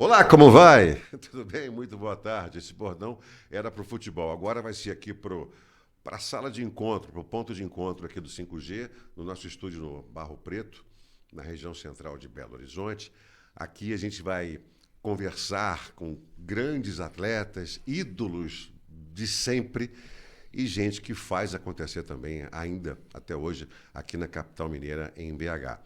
Olá, como vai? Tudo bem? Muito boa tarde. Esse bordão era para o futebol. Agora vai ser aqui para a sala de encontro, para o ponto de encontro aqui do 5G, no nosso estúdio no Barro Preto, na região central de Belo Horizonte. Aqui a gente vai conversar com grandes atletas, ídolos de sempre e gente que faz acontecer também, ainda até hoje, aqui na capital mineira, em BH.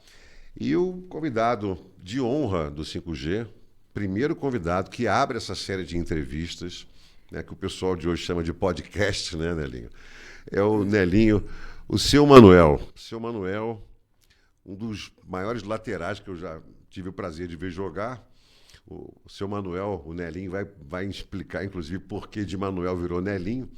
E o convidado de honra do 5G, primeiro convidado que abre essa série de entrevistas, né, que o pessoal de hoje chama de podcast, né, Nelinho? É o Nelinho, o seu Manuel. Seu Manuel, um dos maiores laterais que eu já tive o prazer de ver jogar. O seu Manuel, o Nelinho, vai explicar, inclusive, por que de Manuel virou Nelinho.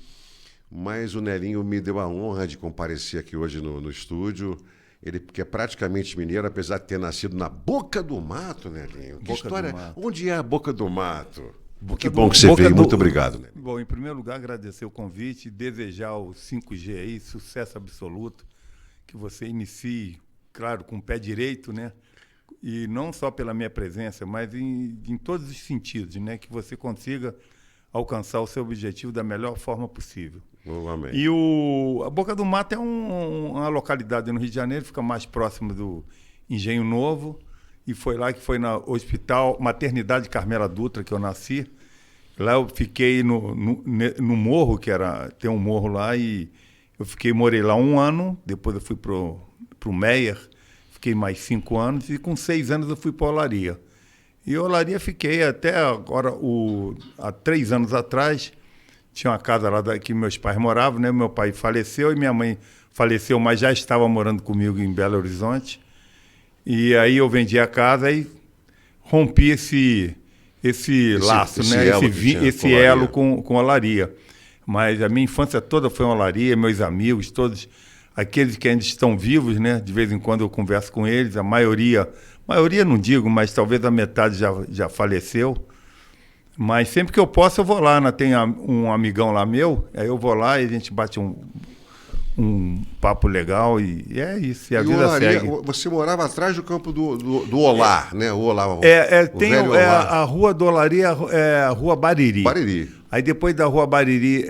Mas o Nelinho me deu a honra de comparecer aqui hoje no estúdio. Ele que é praticamente mineiro, apesar de ter nascido na Boca do Mato, Nelinho. Que história? Onde é a Boca do Mato? Que bom que você veio. Muito obrigado, Nelinho. Bom, em primeiro lugar, agradecer o convite e desejar ao 5G aí sucesso absoluto, que você inicie, claro, com o pé direito, né? E não só pela minha presença, mas em todos os sentidos, né? Que você consiga alcançar o seu objetivo da melhor forma possível. Amém. E a Boca do Mato é uma localidade no Rio de Janeiro, fica mais próximo do Engenho Novo, e foi lá que foi no hospital Maternidade Carmela Dutra que eu nasci. Lá eu fiquei no morro, tem um morro lá, e morei lá 1 ano, depois eu fui pro Meier, fiquei mais 5 anos, e com 6 anos eu fui para Olaria. E Olaria fiquei até agora, há 3 anos atrás. Tinha uma casa lá que meus pais moravam, né? Meu pai faleceu e minha mãe faleceu, mas já estava morando comigo em Belo Horizonte. E aí eu vendi a casa e rompi esse laço, né? Esse elo com Olaria. Mas a minha infância toda foi em Olaria, meus amigos, todos aqueles que ainda estão vivos, né? De vez em quando eu converso com eles, a maioria não digo, mas talvez a metade já faleceu. Mas sempre que eu posso, eu vou lá, né? Tem um amigão lá meu, aí eu vou lá e a gente bate um papo legal e é isso, e a vida Olaria, segue. você morava atrás do campo do Olar, né? O Olar, tem a Rua do Olaria, a Rua Bariri. Bariri. Aí depois da Rua Bariri,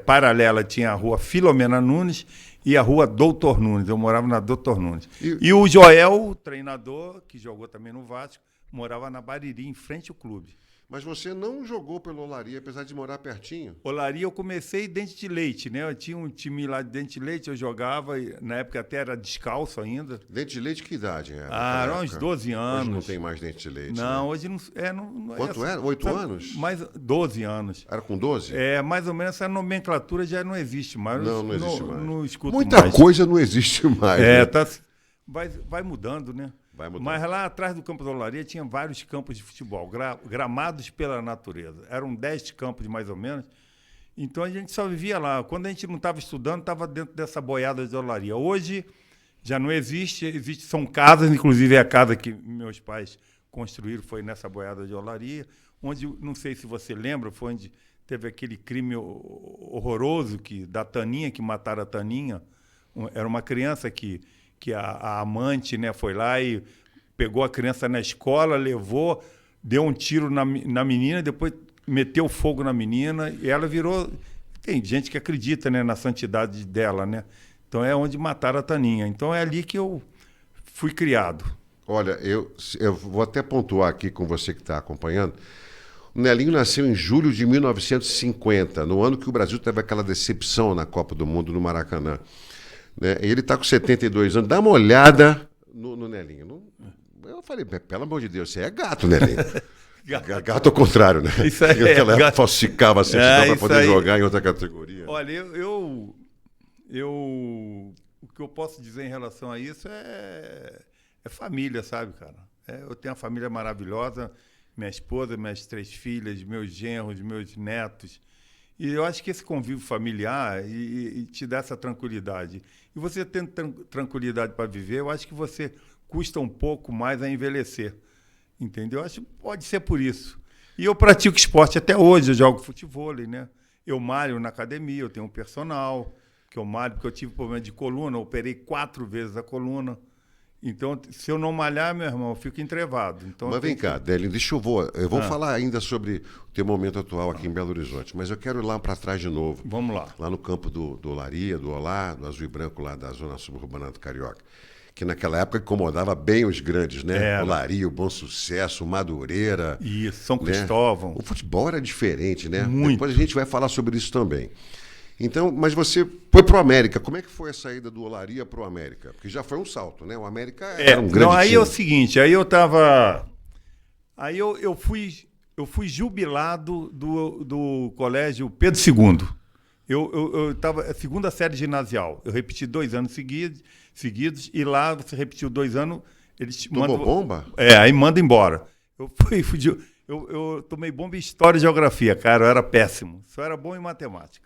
paralela, tinha a Rua Filomena Nunes e a Rua Doutor Nunes. Eu morava na Doutor Nunes. E o Joel, o treinador, que jogou também no Vasco, morava na Bariri, em frente ao clube. Mas você não jogou pelo Olaria, apesar de morar pertinho? Olaria eu comecei Dente de Leite, né? Eu tinha um time lá de Dente de Leite, eu jogava, na época até era descalço ainda. Dente de Leite que idade era? Era uns 12 anos. Hoje não tem mais Dente de Leite, não, né? Hoje não é. Quanto era? 8 anos? Mais 12 anos. Era com 12? Mais ou menos essa nomenclatura já não existe mais. Não existe mais. Não escuto Muita mais. coisa não existe mais. Né? Vai mudando, né? Vai mudando. Mas lá atrás do campo da Olaria tinha vários campos de futebol, gramados pela natureza. Eram 10 campos, mais ou menos. Então a gente só vivia lá. Quando a gente não estava estudando, estava dentro dessa boiada de Olaria. Hoje já não existe, são casas, inclusive a casa que meus pais construíram foi nessa boiada de Olaria, onde, não sei se você lembra, foi onde teve aquele crime horroroso da Taninha, que mataram a Taninha. Era uma criança que a amante, né, foi lá e pegou a criança na escola, levou, deu um tiro na menina, depois meteu fogo na menina e ela virou... Tem gente que acredita, né, na santidade dela, né? Então é onde mataram a Taninha. Então é ali que eu fui criado. Olha, eu vou até pontuar aqui com você que está acompanhando. O Nelinho nasceu em julho de 1950, no ano que o Brasil teve aquela decepção na Copa do Mundo no Maracanã. Né? Ele está com 72 anos. Dá uma olhada no Nelinho. Eu falei, pelo amor de Deus, você é gato, Nelinho. Gato ao contrário, né? Isso aí Naquela época falsificava a certidão para poder jogar em outra categoria. Olha, o que eu posso dizer em relação a isso é família, sabe, cara? Eu tenho uma família maravilhosa, minha esposa, minhas 3 filhas, meus genros, meus netos. E eu acho que esse convívio familiar e te dá essa tranquilidade. E você tendo tranquilidade para viver, eu acho que você custa um pouco mais a envelhecer. Entendeu? Eu acho que pode ser por isso. E eu pratico esporte até hoje, eu jogo futevôlei, né? Eu malho na academia, eu tenho um personal, que eu malho porque eu tive problema de coluna, eu operei 4 vezes a coluna. Então, se eu não malhar, meu irmão, eu fico entrevado. Então, Mas vem cá, Délio, eu vou falar ainda sobre o teu momento atual aqui em Belo Horizonte, mas eu quero ir lá para trás de novo. Vamos lá. Lá no campo do Olaria, do Olá, do Azul e Branco, lá da zona suburbana do Carioca. Que naquela época incomodava bem os grandes, né? Era. Olaria, o Bom Sucesso, o Madureira. Isso, São né? Cristóvão. O futebol era diferente, né? Muito. Depois a gente vai falar sobre isso também. Então, mas você foi pro América. Como é que foi a saída do Olaria pro América? Porque já foi um salto, né? O América era um grande não, aí time. é o seguinte, aí eu tava... Aí eu fui jubilado do colégio Pedro II. Eu estava segunda série ginasial. Eu repeti 2 anos seguidos e lá você repetiu 2 anos, eles te Tomou bomba? Aí manda embora. Eu tomei bomba em História e Geografia, cara, eu era péssimo. Só era bom em matemática.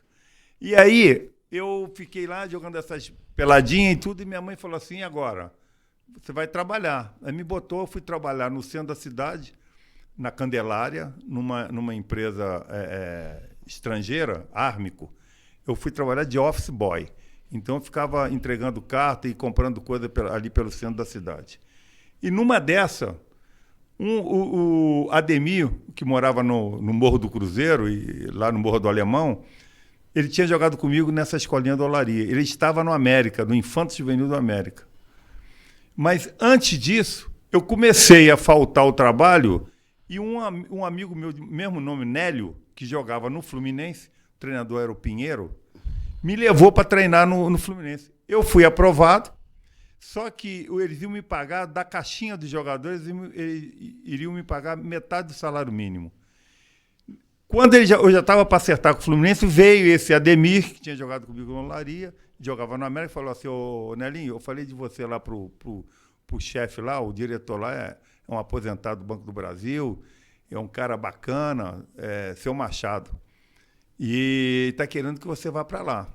E aí eu fiquei lá jogando essas peladinhas e tudo, e minha mãe falou assim, agora, você vai trabalhar. Aí me botou, eu fui trabalhar no centro da cidade, na Candelária, numa empresa estrangeira, Ármico. Eu fui trabalhar de office boy. Então eu ficava entregando carta e comprando coisa ali pelo centro da cidade. E numa dessa, o Ademir, que morava no Morro do Cruzeiro, e lá no Morro do Alemão, ele tinha jogado comigo nessa escolinha do Olaria. Ele estava no América, no Infanto Juvenil do América. Mas antes disso, eu comecei a faltar ao trabalho e um amigo meu, mesmo nome, Nélio, que jogava no Fluminense, o treinador era o Pinheiro, me levou para treinar no Fluminense. Eu fui aprovado, só que eles iam me pagar, da caixinha dos jogadores, eles iriam me pagar metade do salário mínimo. Quando eu já estava para acertar com o Fluminense, veio esse Ademir, que tinha jogado comigo no Olaria, jogava no América, e falou assim, ô Nelinho, eu falei de você lá pro chefe lá, o diretor lá é um aposentado do Banco do Brasil, é um cara bacana, seu Machado, e está querendo que você vá para lá.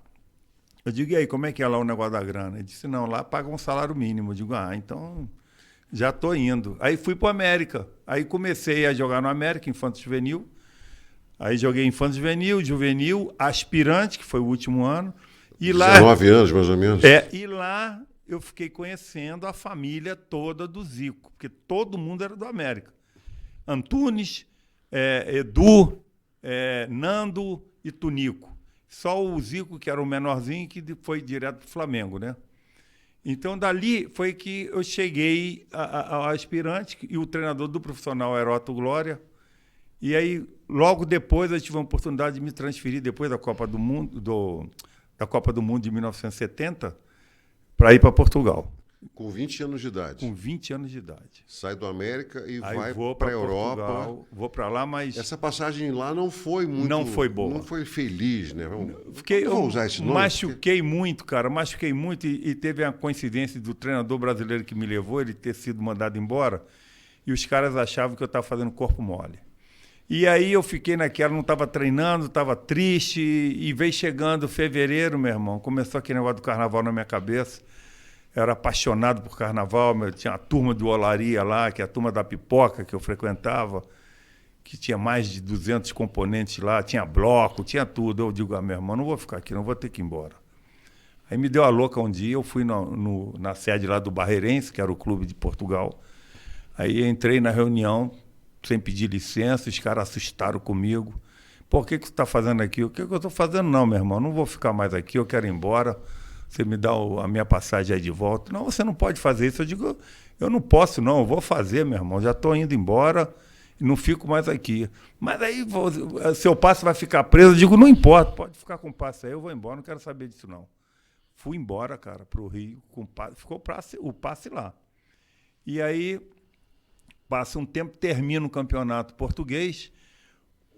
Eu digo, e aí, como é que é lá o negócio da grana? Ele disse, não, lá paga um salário mínimo. Eu digo, então já estou indo. Aí fui para o América, aí comecei a jogar no América, Infanto Juvenil. Aí joguei Infanto Juvenil, Aspirante, que foi o último ano. E 19 anos, mais ou menos. E lá eu fiquei conhecendo a família toda do Zico, porque todo mundo era do América. Antunes, Edu, Nando e Tunico. Só o Zico, que era o menorzinho, que foi direto para o Flamengo, né? Então, dali foi que eu cheguei ao Aspirante, e o treinador do profissional era Otto Glória. E aí, logo depois, eu tive a oportunidade de me transferir, depois da Copa do Mundo, da Copa do Mundo de 1970, para ir para Portugal. Com 20 anos de idade. Com 20 anos de idade. Sai do América e aí vai vou para a Europa. Vou para lá, mas... Essa passagem lá não foi muito... Não foi boa. Não foi feliz, né? Vou usar esse nome. Machuquei muito, cara. Machuquei muito e teve a coincidência do treinador brasileiro que me levou, ele ter sido mandado embora, e os caras achavam que eu estava fazendo corpo mole. E aí eu fiquei naquela, não estava treinando, estava triste, e veio chegando fevereiro, meu irmão, começou aquele negócio do carnaval na minha cabeça. Eu era apaixonado por carnaval, tinha a turma do Olaria lá, que é a turma da pipoca que eu frequentava, que tinha mais de 200 componentes lá, tinha bloco, tinha tudo. Eu digo, meu irmão, não vou ficar aqui, não vou ter que ir embora. Aí me deu a louca um dia, eu fui na sede lá do Barreirense, que era o clube de Portugal. Aí entrei na reunião, sem pedir licença, os caras assustaram comigo. Por que você está fazendo aqui? O que eu estou fazendo? Não, meu irmão, não vou ficar mais aqui, eu quero ir embora. Você me dá a minha passagem aí de volta. Não, você não pode fazer isso. Eu digo, eu não posso, não, eu vou fazer, meu irmão. Já estou indo embora e não fico mais aqui. Mas aí seu passe vai ficar preso. Eu digo, não importa, pode ficar com o passe aí, eu vou embora, não quero saber disso, não. Fui embora, cara, para o Rio, ficou o passe lá. E aí, passa um tempo, termina o campeonato português,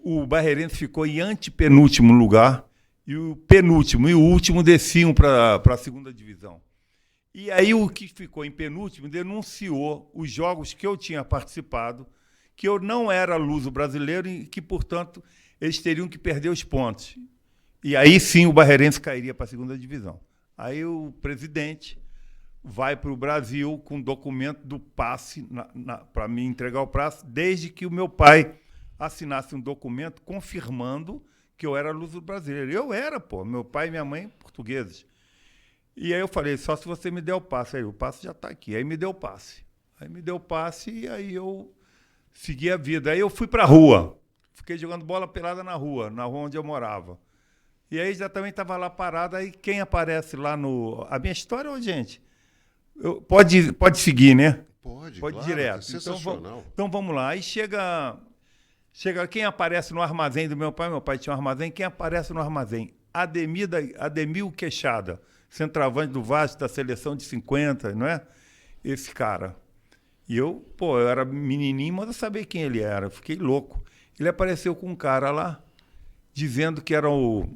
o Barreirense ficou em antepenúltimo lugar, e o penúltimo e o último desciam para a segunda divisão. E aí o que ficou em penúltimo denunciou os jogos que eu tinha participado, que eu não era luso brasileiro e que, portanto, eles teriam que perder os pontos. E aí sim o Barreirense cairia para a segunda divisão. Aí o presidente vai para o Brasil com documento do passe para me entregar o passe, desde que o meu pai assinasse um documento confirmando que eu era luso brasileiro. Eu era, meu pai e minha mãe portugueses. E aí eu falei, só se você me der o passe. Aí o passe já está aqui. Aí me deu o passe. Aí me deu o passe e aí eu segui a vida. Aí eu fui para a rua. Fiquei jogando bola pelada na rua onde eu morava. E aí já também estava lá parado. Aí quem aparece lá no... A minha história, gente, pode seguir, né? Pode claro, direto. É sensacional. Então vamos lá. Aí chega quem aparece no armazém do meu pai tinha um armazém, quem aparece no armazém? Ademir Queixada, centroavante do Vasco, da seleção de 50, não é? Esse cara. E eu era menininho, mas eu sabia quem ele era, fiquei louco. Ele apareceu com um cara lá, dizendo que era o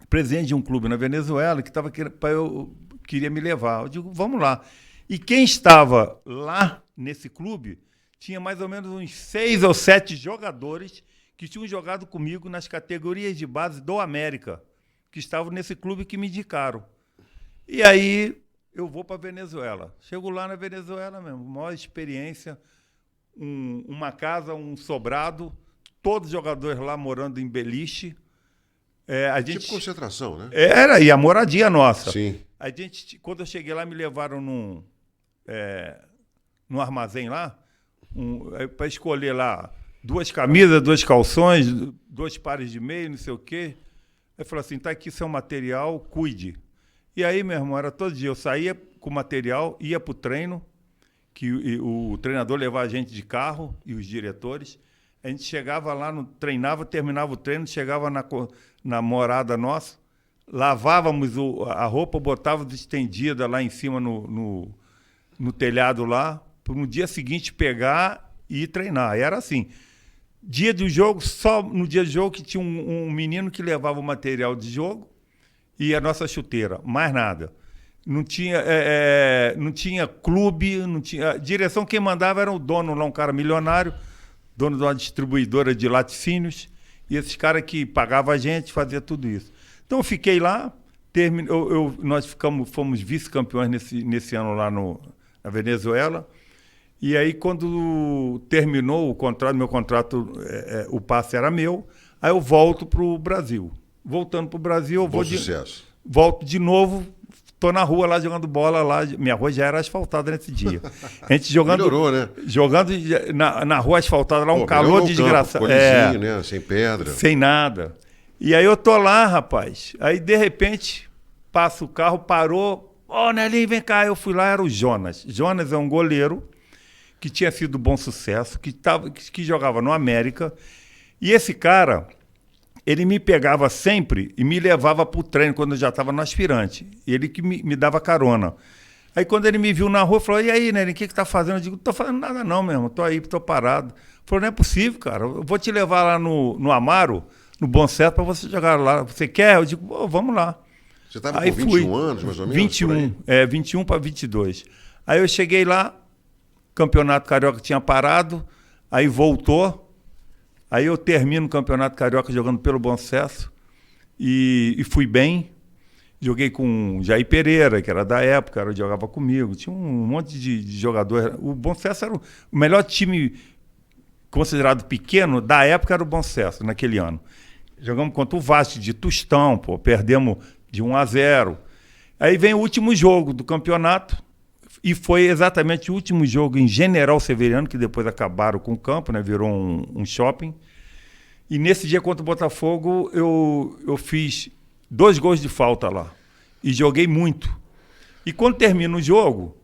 presidente de um clube na Venezuela, que queria me levar. Eu digo, vamos lá. E quem estava lá nesse clube tinha mais ou menos uns 6 ou 7 jogadores que tinham jogado comigo nas categorias de base do América, que estavam nesse clube que me indicaram. E aí eu vou para a Venezuela. Chego lá na Venezuela mesmo, maior experiência, uma casa, um sobrado, todos os jogadores lá morando em beliche. Tipo concentração, né? E a moradia nossa. Sim. Quando eu cheguei lá, me levaram num armazém lá, para escolher lá 2 camisas, 2 calções, 2 pares de meia, não sei o quê. Aí falou assim, tá aqui seu material, cuide. E aí, meu irmão, era todo dia. Eu saía com o material, ia para o treino, que o treinador levava a gente de carro e os diretores. A gente chegava lá, treinava, terminava o treino, chegava na morada nossa, lavávamos a roupa, botávamos estendida lá em cima no telhado lá, para no dia seguinte pegar e ir treinar. E era assim. Dia do jogo, só no dia do jogo que tinha um menino que levava o material de jogo e a nossa chuteira, mais nada. Não tinha clube, não tinha... A direção, quem mandava era o dono lá, um cara milionário, dono de uma distribuidora de laticínios, e esses caras que pagavam a gente, fazia tudo isso. Então eu fiquei lá, nós fomos vice-campeões nesse ano lá na Venezuela. E aí, quando terminou o contrato, meu contrato, o passe era meu, aí eu volto para o Brasil. Voltando para o Brasil, volto de novo, estou na rua lá jogando bola lá. Minha rua já era asfaltada nesse dia. A gente jogando. Melhorou, né? Jogando na rua asfaltada lá, um calor desgraçado. Colizinho, né? Sem pedra. Sem nada. E aí eu tô lá, rapaz. Aí, de repente, passa o carro, parou. Nelinho, vem cá. Eu fui lá, era o Jonas. Jonas é um goleiro que tinha sido bom sucesso, que jogava no América. E esse cara, ele me pegava sempre e me levava para o treino quando eu já estava no aspirante. Ele que me dava carona. Aí quando ele me viu na rua, falou, e aí, Nelinho, o que você está fazendo? Eu digo, não estou fazendo nada não, meu irmão, estou aí, estou parado. Ele falou, não é possível, cara, eu vou te levar lá no Amaro, no Bom Certo, para você jogar lá. Você quer? Eu digo, vamos lá. Você estava com 21 anos, mais ou menos? 21 para 22. Aí eu cheguei lá, Campeonato Carioca tinha parado, aí voltou, aí eu termino o Campeonato Carioca jogando pelo Bom Sucesso e fui bem. Joguei com Jair Pereira, que era da época, jogava comigo, tinha um monte de jogador. O Bom Sucesso era o melhor time considerado pequeno da época, era o Bom Sucesso, naquele ano. Jogamos contra o Vasco de Tostão, perdemos de 1-0. Aí vem o último jogo do campeonato, e foi exatamente o último jogo em General Severiano, que depois acabaram com o campo, né? Virou um shopping. E nesse dia contra o Botafogo, eu fiz 2 gols de falta lá. E joguei muito. E quando termina o jogo,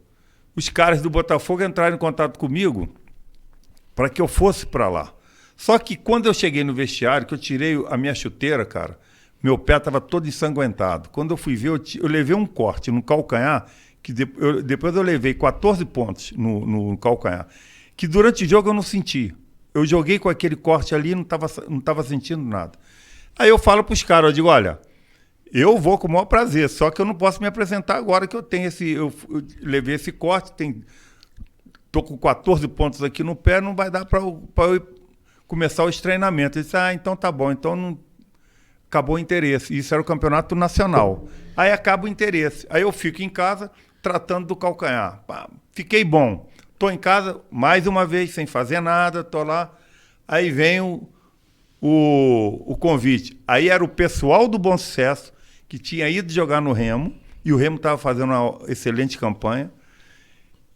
os caras do Botafogo entraram em contato comigo para que eu fosse para lá. Só que quando eu cheguei no vestiário, que eu tirei a minha chuteira, cara, meu pé estava todo ensanguentado. Quando eu fui ver, eu levei um corte no calcanhar, que depois eu levei 14 pontos no calcanhar, que durante o jogo eu não senti. Eu joguei com aquele corte ali e não estava sentindo nada. Aí eu falo para os caras, eu digo, olha, eu vou com o maior prazer, só que eu não posso me apresentar agora que eu tenho eu levei esse corte, estou com 14 pontos aqui no pé, não vai dar para eu começar os treinamentos. Eu disse, então tá bom, então não... Acabou o interesse. Isso era o campeonato nacional. Aí acaba o interesse. Aí eu fico em casa tratando do calcanhar. Fiquei bom. Estou em casa, mais uma vez, sem fazer nada, estou lá. Aí vem o convite. Aí era o pessoal do Bom Sucesso, que tinha ido jogar no Remo, e o Remo estava fazendo uma excelente campanha.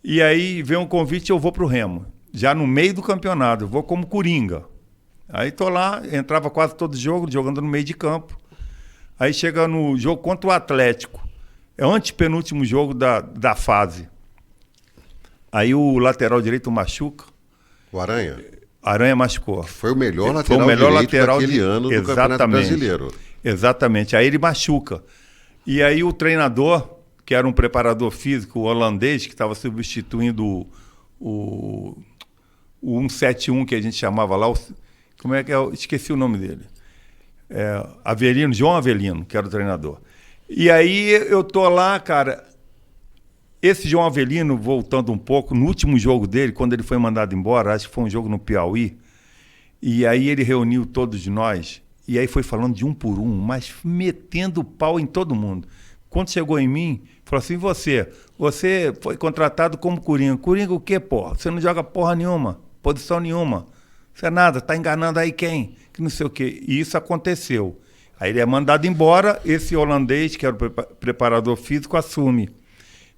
E aí veio um convite e eu vou para o Remo. Já no meio do campeonato, eu vou como coringa. Aí tô lá, entrava quase todo jogo, jogando no meio de campo. Aí chega no jogo contra o Atlético. É o antepenúltimo jogo da fase. Aí o lateral direito machuca. O Aranha? Aranha machucou. Foi o melhor Foi lateral o melhor direito lateral daquele ano do Campeonato Brasileiro. Exatamente. Aí ele machuca. E aí o treinador, que era um preparador físico holandês, que estava substituindo o 171, que a gente chamava lá, como é que é? Esqueci o nome dele. Avelino, João Avelino, que era o treinador. E aí eu tô lá, cara. Esse João Avelino, voltando um pouco, no último jogo dele, quando ele foi mandado embora, acho que foi um jogo no Piauí, e aí ele reuniu todos nós, e aí foi falando de um por um, mas metendo pau em todo mundo. Quando chegou em mim, falou assim, você foi contratado como Coringa. Coringa o quê, porra? Você não joga porra nenhuma, posição nenhuma. Você é nada, tá enganando aí quem? Que não sei o quê. E isso aconteceu. Aí ele é mandado embora, esse holandês, que era o preparador físico, assume.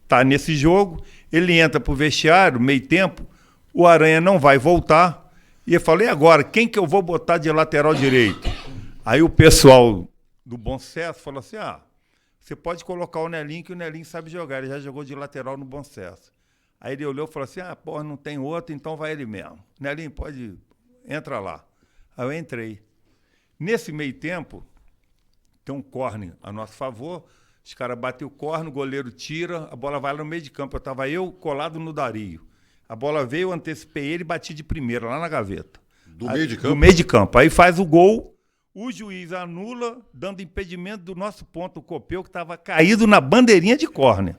Tá nesse jogo, ele entra pro vestiário, meio tempo, o Aranha não vai voltar, e eu falei, agora, quem que eu vou botar de lateral direito? Aí o pessoal do Bom Sucesso falou assim, você pode colocar o Nelinho, que o Nelinho sabe jogar, ele já jogou de lateral no Bom Sucesso. Aí ele olhou e falou assim, porra, não tem outro, então vai ele mesmo. Nelinho, entra lá. Aí eu entrei. Nesse meio tempo, tem um corner a nosso favor, os caras batem o corner, o goleiro tira, a bola vai lá no meio de campo. Estava eu colado no Dario. A bola veio, eu antecipei ele e bati de primeira, lá na gaveta. Meio de campo? Do meio de campo. Aí faz o gol, o juiz anula, dando impedimento do nosso ponto, o Copeu, que estava caído na bandeirinha de córner.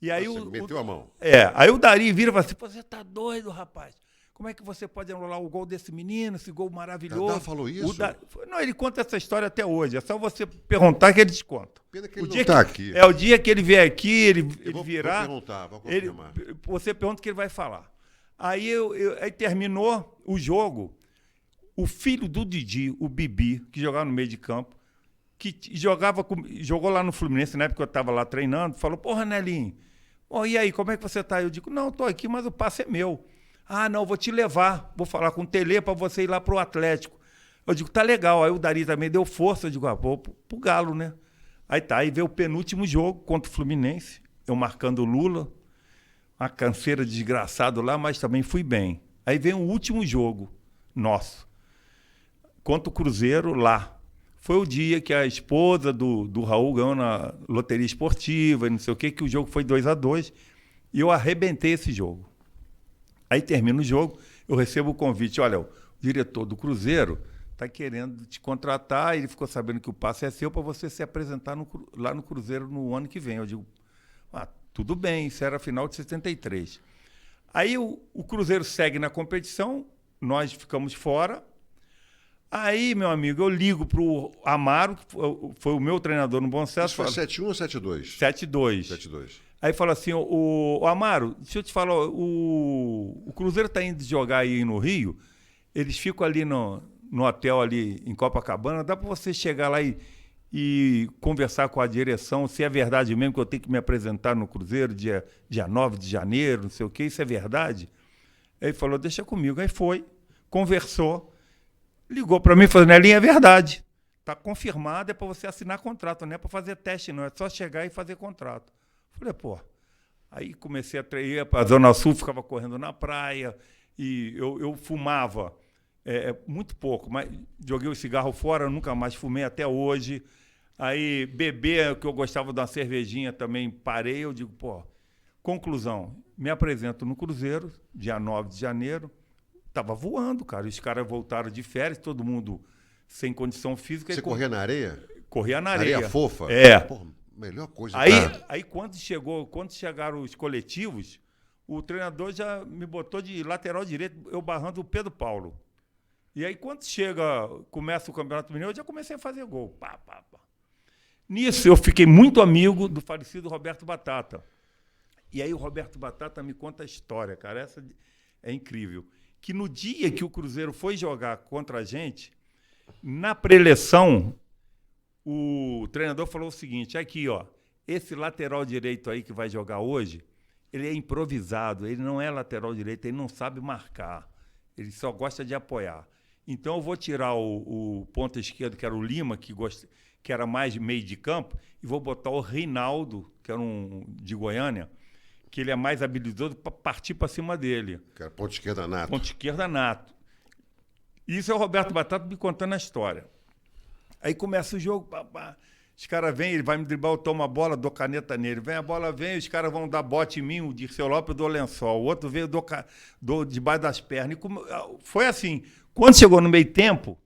E aí Você meteu a mão. Aí o Dario vira e fala assim, você tá doido, rapaz? Como é que você pode anular o gol desse menino, esse gol maravilhoso? Dadá falou isso? Não, ele conta essa história até hoje. É só você perguntar que ele te conta. Pena que ele não está aqui. O dia que ele vier aqui, ele virar... Vou perguntar, vou confirmar. Você pergunta o que ele vai falar. Aí, aí terminou o jogo. O filho do Didi, o Bibi, que jogava no meio de campo, que jogou lá no Fluminense, na época que eu estava lá treinando, falou, porra, Nelinho, e aí, como é que você está? Eu digo, não, estou aqui, mas o passe é meu. Não, vou te levar, vou falar com o Tele para você ir lá pro Atlético. Eu digo, tá legal. Aí o Dari também deu força, eu digo, vou pro Galo, né? Aí veio o penúltimo jogo contra o Fluminense, eu marcando o Lula, uma canseira desgraçado lá, mas também fui bem. Aí vem o último jogo nosso, contra o Cruzeiro lá. Foi o dia que a esposa do Raul ganhou na loteria esportiva e não sei o que o jogo foi 2-2, e eu arrebentei esse jogo. Aí termina o jogo, eu recebo o convite, olha, o diretor do Cruzeiro está querendo te contratar, ele ficou sabendo que o passe é seu para você se apresentar lá no Cruzeiro no ano que vem. Eu digo, tudo bem, isso era final de 73. Aí o Cruzeiro segue na competição, nós ficamos fora. Aí, meu amigo, eu ligo para o Amaro, que foi o meu treinador no Bom Sucesso. Isso foi 7-1 ou 7-2? 7-2. 7-2. Aí fala assim, o Amaro, deixa eu te falar, o Cruzeiro está indo jogar aí no Rio, eles ficam ali no hotel ali em Copacabana, dá para você chegar lá e conversar com a direção, se é verdade mesmo que eu tenho que me apresentar no Cruzeiro dia 9 de janeiro, não sei o quê, isso é verdade? Aí ele falou, deixa comigo. Aí foi, conversou, ligou para mim e falou, Nelinho, é verdade, está confirmado, é para você assinar contrato, não é para fazer teste não, é só chegar e fazer contrato. Falei, aí comecei a treinar para a Zona Sul, ficava correndo na praia, e eu fumava muito pouco, mas joguei o cigarro fora, nunca mais fumei até hoje. Aí beber, que eu gostava de uma cervejinha também, parei, eu digo, conclusão, me apresento no Cruzeiro, dia 9 de janeiro, estava voando, cara, os caras voltaram de férias, todo mundo sem condição física. Você corria na areia? Corria na areia. Areia fofa? Melhor coisa. Aí quando chegaram os coletivos, o treinador já me botou de lateral direito, eu barrando o Pedro Paulo. E aí quando começa o Campeonato Mineiro, eu já comecei a fazer gol. Nisso eu fiquei muito amigo do falecido Roberto Batata. E aí o Roberto Batata me conta a história, cara, essa é incrível. Que no dia que o Cruzeiro foi jogar contra a gente, na preleção, o treinador falou o seguinte, aqui, esse lateral direito aí que vai jogar hoje, ele é improvisado, ele não é lateral direito, ele não sabe marcar, ele só gosta de apoiar. Então eu vou tirar o ponta esquerdo, que era o Lima, que era mais meio de campo, e vou botar o Reinaldo, que era de Goiânia, que ele é mais habilidoso para partir para cima dele. Que era ponta esquerda nato. Ponta esquerda nato. Isso é o Roberto Batata me contando a história. Aí começa o jogo, os caras vêm, ele vai me driblar, eu tomo a bola, dou caneta nele. Vem a bola, vem, os caras vão dar bote em mim, o Dirceu Lopes eu dou lençol, o outro veio, eu dou debaixo das pernas. Foi assim. Quando chegou no meio tempo,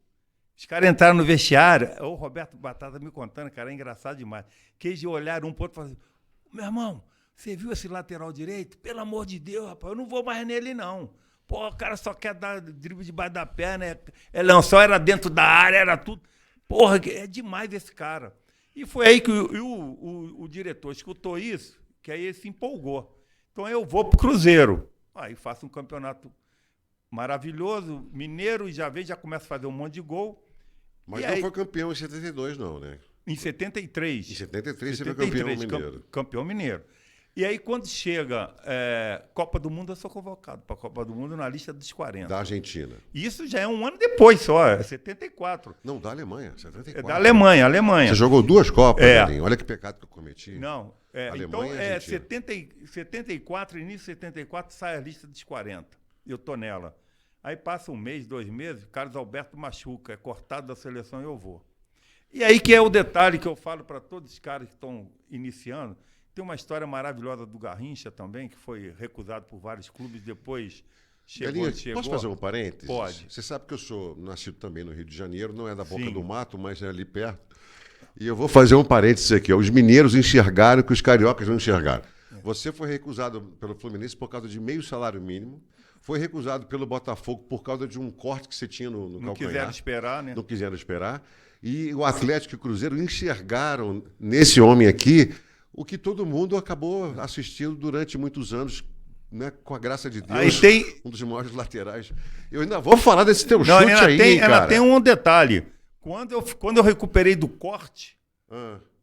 os caras entraram no vestiário, o Roberto Batata me contando, cara, é engraçado demais, que eles olharam um pro outro e falaram assim, meu irmão, você viu esse lateral direito? Pelo amor de Deus, rapaz, eu não vou mais nele, não. Pô, o cara só quer dar drible debaixo da perna, lençol, era dentro da área, era tudo. Porra, é demais esse cara. E foi aí que o diretor escutou isso, que aí ele se empolgou. Então eu vou pro Cruzeiro. Aí faço um campeonato maravilhoso, mineiro, e já começa a fazer um monte de gol. Mas e não aí, foi campeão em 72, não, né? Em 73. Em 73 você foi campeão mineiro. Campeão mineiro. E aí, quando chega Copa do Mundo, eu sou convocado para a Copa do Mundo na lista dos 40. Da Argentina. Isso já é um ano depois só, é 74. Não, da Alemanha, 74. É da Alemanha. Você jogou 2 Copas, Nelinho. Olha que pecado que eu cometi. Não, Alemanha então 74, início de 74, sai a lista dos 40. Eu tô nela. Aí passa um mês, 2 meses, Carlos Alberto machuca, é cortado da seleção e eu vou. E aí que é o detalhe que eu falo para todos os caras que estão iniciando. Tem uma história maravilhosa do Garrincha também, que foi recusado por vários clubes, depois chegou. Posso fazer um parênteses? Pode. Você sabe que eu sou nascido também no Rio de Janeiro, não é da Boca Sim. do Mato, mas é ali perto. E eu vou fazer um parênteses aqui. Os mineiros enxergaram que os cariocas não enxergaram. Você foi recusado pelo Fluminense por causa de meio salário mínimo, foi recusado pelo Botafogo por causa de um corte que você tinha no calcanhar. Não quiseram esperar, né? Não quiseram esperar. E o Atlético e o Cruzeiro enxergaram nesse homem aqui o que todo mundo acabou assistindo durante muitos anos, né, com a graça de Deus, Aí tem... um dos maiores laterais. Eu ainda vou falar desse teu Não, chute aí, cara. Ainda tem um detalhe. Quando eu recuperei do corte,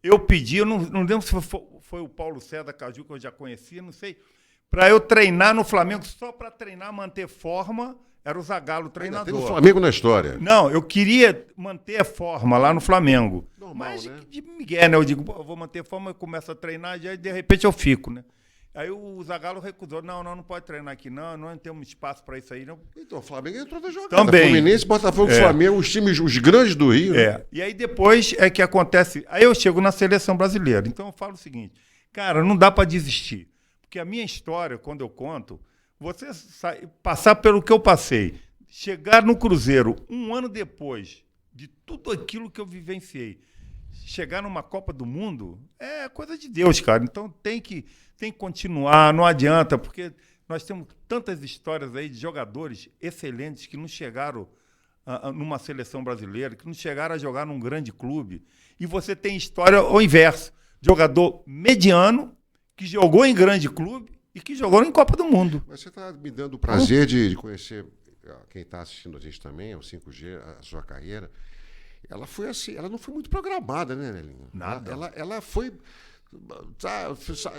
eu pedi, eu não lembro se foi o Paulo César Caju, que eu já conhecia, não sei, para eu treinar no Flamengo, só para treinar, manter forma, era o Zagallo o treinador. Tem o Flamengo na história. Não, eu queria manter a forma lá no Flamengo. Normal, mas né? de Miguel, né? Eu digo, eu vou manter a forma, eu começo a treinar, e de repente eu fico, né? Aí o Zagallo recusou, não pode treinar aqui, não temos espaço para isso aí, não. Então, o Flamengo entrou na jogada. Também. Fluminense, Botafogo, Flamengo, os times, os grandes do Rio. E aí depois é que acontece, aí eu chego na seleção brasileira, então eu falo o seguinte, cara, não dá para desistir, porque a minha história, quando eu conto, você passar pelo que eu passei, chegar no Cruzeiro um ano depois de tudo aquilo que eu vivenciei, chegar numa Copa do Mundo é coisa de Deus, cara. Então tem que continuar, não adianta, porque nós temos tantas histórias aí de jogadores excelentes que não chegaram numa seleção brasileira, que não chegaram a jogar num grande clube. E você tem história ao inverso, jogador mediano que jogou em grande clube e que jogou em Copa do Mundo. Mas você está me dando o prazer de conhecer quem está assistindo a gente também, o 5G, a sua carreira. Ela foi assim, ela não foi muito programada, né, Nelinho? Nada. Ela foi.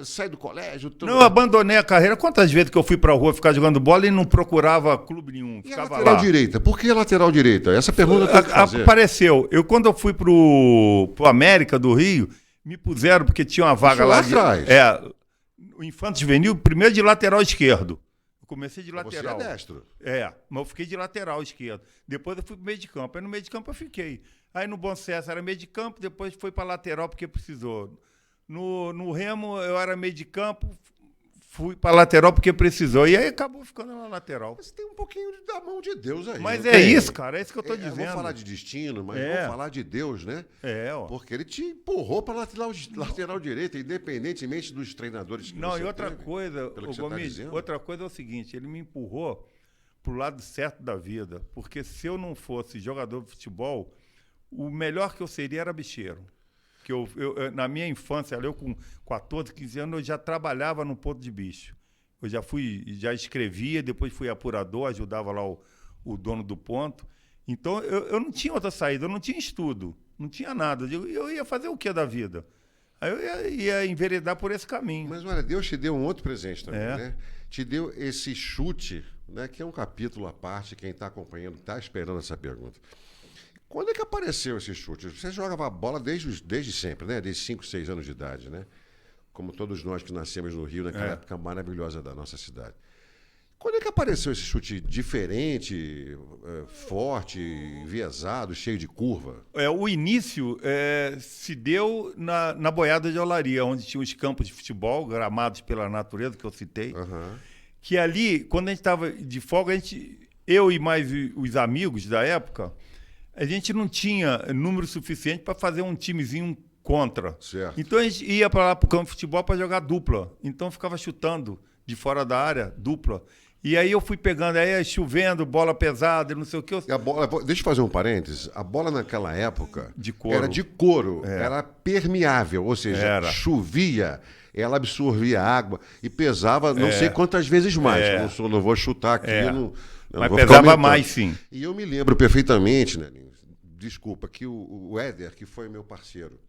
Sai do colégio. Não, eu abandonei a carreira. Quantas vezes que eu fui pra rua ficar jogando bola e não procurava clube nenhum? E Ficava a lateral lá. direita? Por que lateral direita? Essa pergunta eu tenho que fazer. Apareceu. Quando eu fui pro América do Rio, me puseram, porque tinha uma vaga lá. Atrás. O Infanto Juvenil, primeiro de lateral esquerdo. Eu comecei de lateral. Você é destro. Mas eu fiquei de lateral esquerdo. Depois eu fui pro meio de campo. Aí no meio de campo eu fiquei. Aí no Bom Sucesso era meio de campo, depois foi para lateral porque precisou. No Remo eu era meio de campo, fui para lateral porque precisou. E aí acabou ficando na lateral. Mas tem um pouquinho da mão de Deus aí. Mas não é tem? isso, cara, é isso que eu tô dizendo. Vamos falar de destino, mas vamos falar de Deus, né? Ó. Porque ele te empurrou para lateral direita, independentemente dos treinadores que Não, você e outra teve, coisa, pelo que você tá Gomes, dizendo. outra coisa é o seguinte, ele me empurrou pro lado certo da vida, porque se eu não fosse jogador de futebol, o melhor que eu seria era bicheiro. Que na minha infância, eu com 14, 15 anos, eu já trabalhava no ponto de bicho. Eu já escrevia, depois fui apurador, ajudava lá o dono do ponto. Então, eu não tinha outra saída, eu não tinha estudo, não tinha nada. Eu ia fazer o que da vida? Aí eu ia enveredar por esse caminho. Mas olha, Deus te deu um outro presente também, né? Te deu esse chute, né? Que é um capítulo à parte, quem está acompanhando está esperando essa pergunta. Quando é que apareceu esse chute? Você jogava bola desde sempre, né? Desde 5, 6 anos de idade, né? Como todos nós que nascemos no Rio, naquela época maravilhosa da nossa cidade. Quando é que apareceu esse chute diferente, forte, enviesado, cheio de curva? O início se deu na boiada de Olaria, onde tinha os campos de futebol, gramados pela natureza, que eu citei. Uhum. Que ali, quando a gente estava de folga, eu e mais os amigos da época, a gente não tinha número suficiente para fazer um timezinho contra. Certo. Então a gente ia para lá para o campo de futebol para jogar dupla. Então ficava chutando de fora da área, dupla. E aí eu fui pegando, aí chovendo, bola pesada, não sei o que. E a bola, deixa eu fazer um parênteses. A bola naquela época era de couro, era permeável, ou seja, chovia, ela absorvia água e pesava não sei quantas vezes mais. Não vou chutar aqui, mas pesava mais, sim. E eu me lembro perfeitamente, né? Desculpa, que o Éder, que foi meu parceiro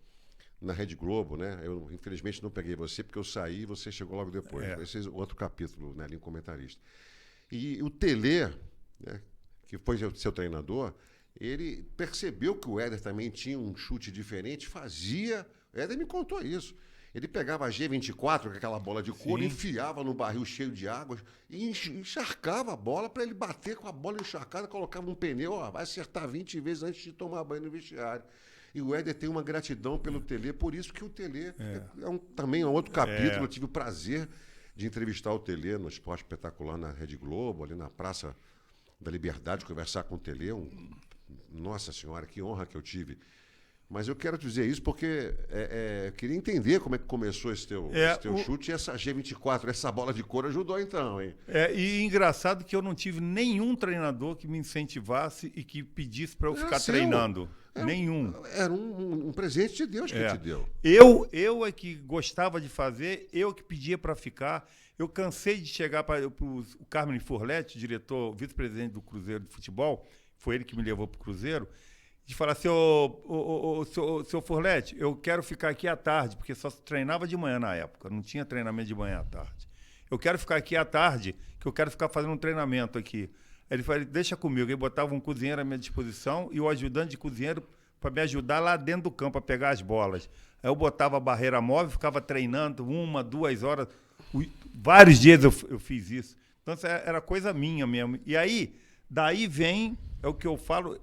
na Rede Globo, né? Eu infelizmente não peguei você porque eu saí e você chegou logo depois. Esse é outro capítulo, né? Ali, comentarista. E o Telê, né? Que foi seu treinador, ele percebeu que o Éder também tinha um chute diferente, fazia. O Éder me contou isso. Ele pegava a G24, com aquela bola de couro, enfiava no barril cheio de água e encharcava a bola para ele bater com a bola encharcada, colocava um pneu, vai acertar 20 vezes antes de tomar banho no vestiário. E o Éder tem uma gratidão pelo Telê, por isso que o Telê também é um outro capítulo. Eu tive o prazer de entrevistar o Telê no Esporte Espetacular na Rede Globo, ali na Praça da Liberdade, conversar com o Telê. Nossa Senhora, que honra que eu tive. Mas eu quero dizer isso porque eu queria entender como é que começou esse teu chute e essa G24, essa bola de couro ajudou então, hein? E engraçado que eu não tive nenhum treinador que me incentivasse e que pedisse para eu ficar treinando. Nenhum. Era um presente de Deus que te deu. Eu é que gostava de fazer, eu que pedia para ficar. Eu cansei de chegar para o Carmen Furletti, diretor, vice-presidente do Cruzeiro de Futebol, foi ele que me levou para o Cruzeiro, de falar assim, seu Furletti, eu quero ficar aqui à tarde, porque só treinava de manhã na época, não tinha treinamento de manhã à tarde. Eu quero ficar aqui à tarde, que eu quero ficar fazendo um treinamento aqui. Ele falou, deixa comigo. Ele botava um cozinheiro à minha disposição e o ajudante de cozinheiro para me ajudar lá dentro do campo, a pegar as bolas. Aí eu botava a barreira móvel, ficava treinando 1, 2 horas. Vários dias eu fiz isso. Então, era coisa minha mesmo. E aí, daí vem, é o que eu falo,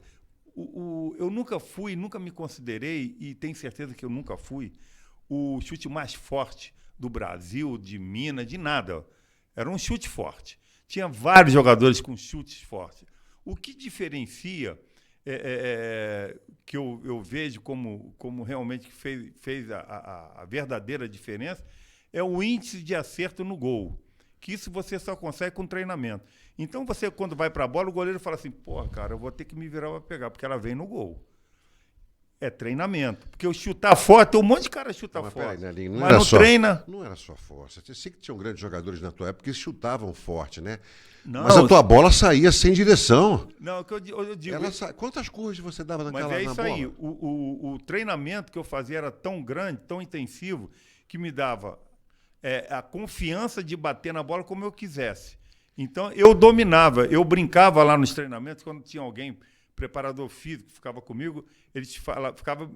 eu nunca me considerei, e tenho certeza que eu nunca fui, o chute mais forte do Brasil, de Minas, de nada. Era um chute forte. Tinha vários jogadores com chutes fortes. O que diferencia, que eu vejo como realmente fez a verdadeira diferença, é o índice de acerto no gol. Que isso você só consegue com treinamento. Então, você, quando vai para a bola, o goleiro fala assim, cara, eu vou ter que me virar para pegar, porque ela vem no gol. É treinamento. Porque eu chutar forte, um monte de cara chuta forte. Peraí, mas não treina. Não era só força. Eu sei que tinham grandes jogadores na tua época que chutavam forte, né? Não, mas a tua bola saía sem direção. Não, o que eu digo... Quantas curvas você dava naquela bola? Mas é isso aí. O treinamento que eu fazia era tão grande, tão intensivo, que me dava a confiança de bater na bola como eu quisesse. Então, eu dominava. Eu brincava lá nos treinamentos, quando tinha alguém... preparador físico que ficava comigo, ele ficava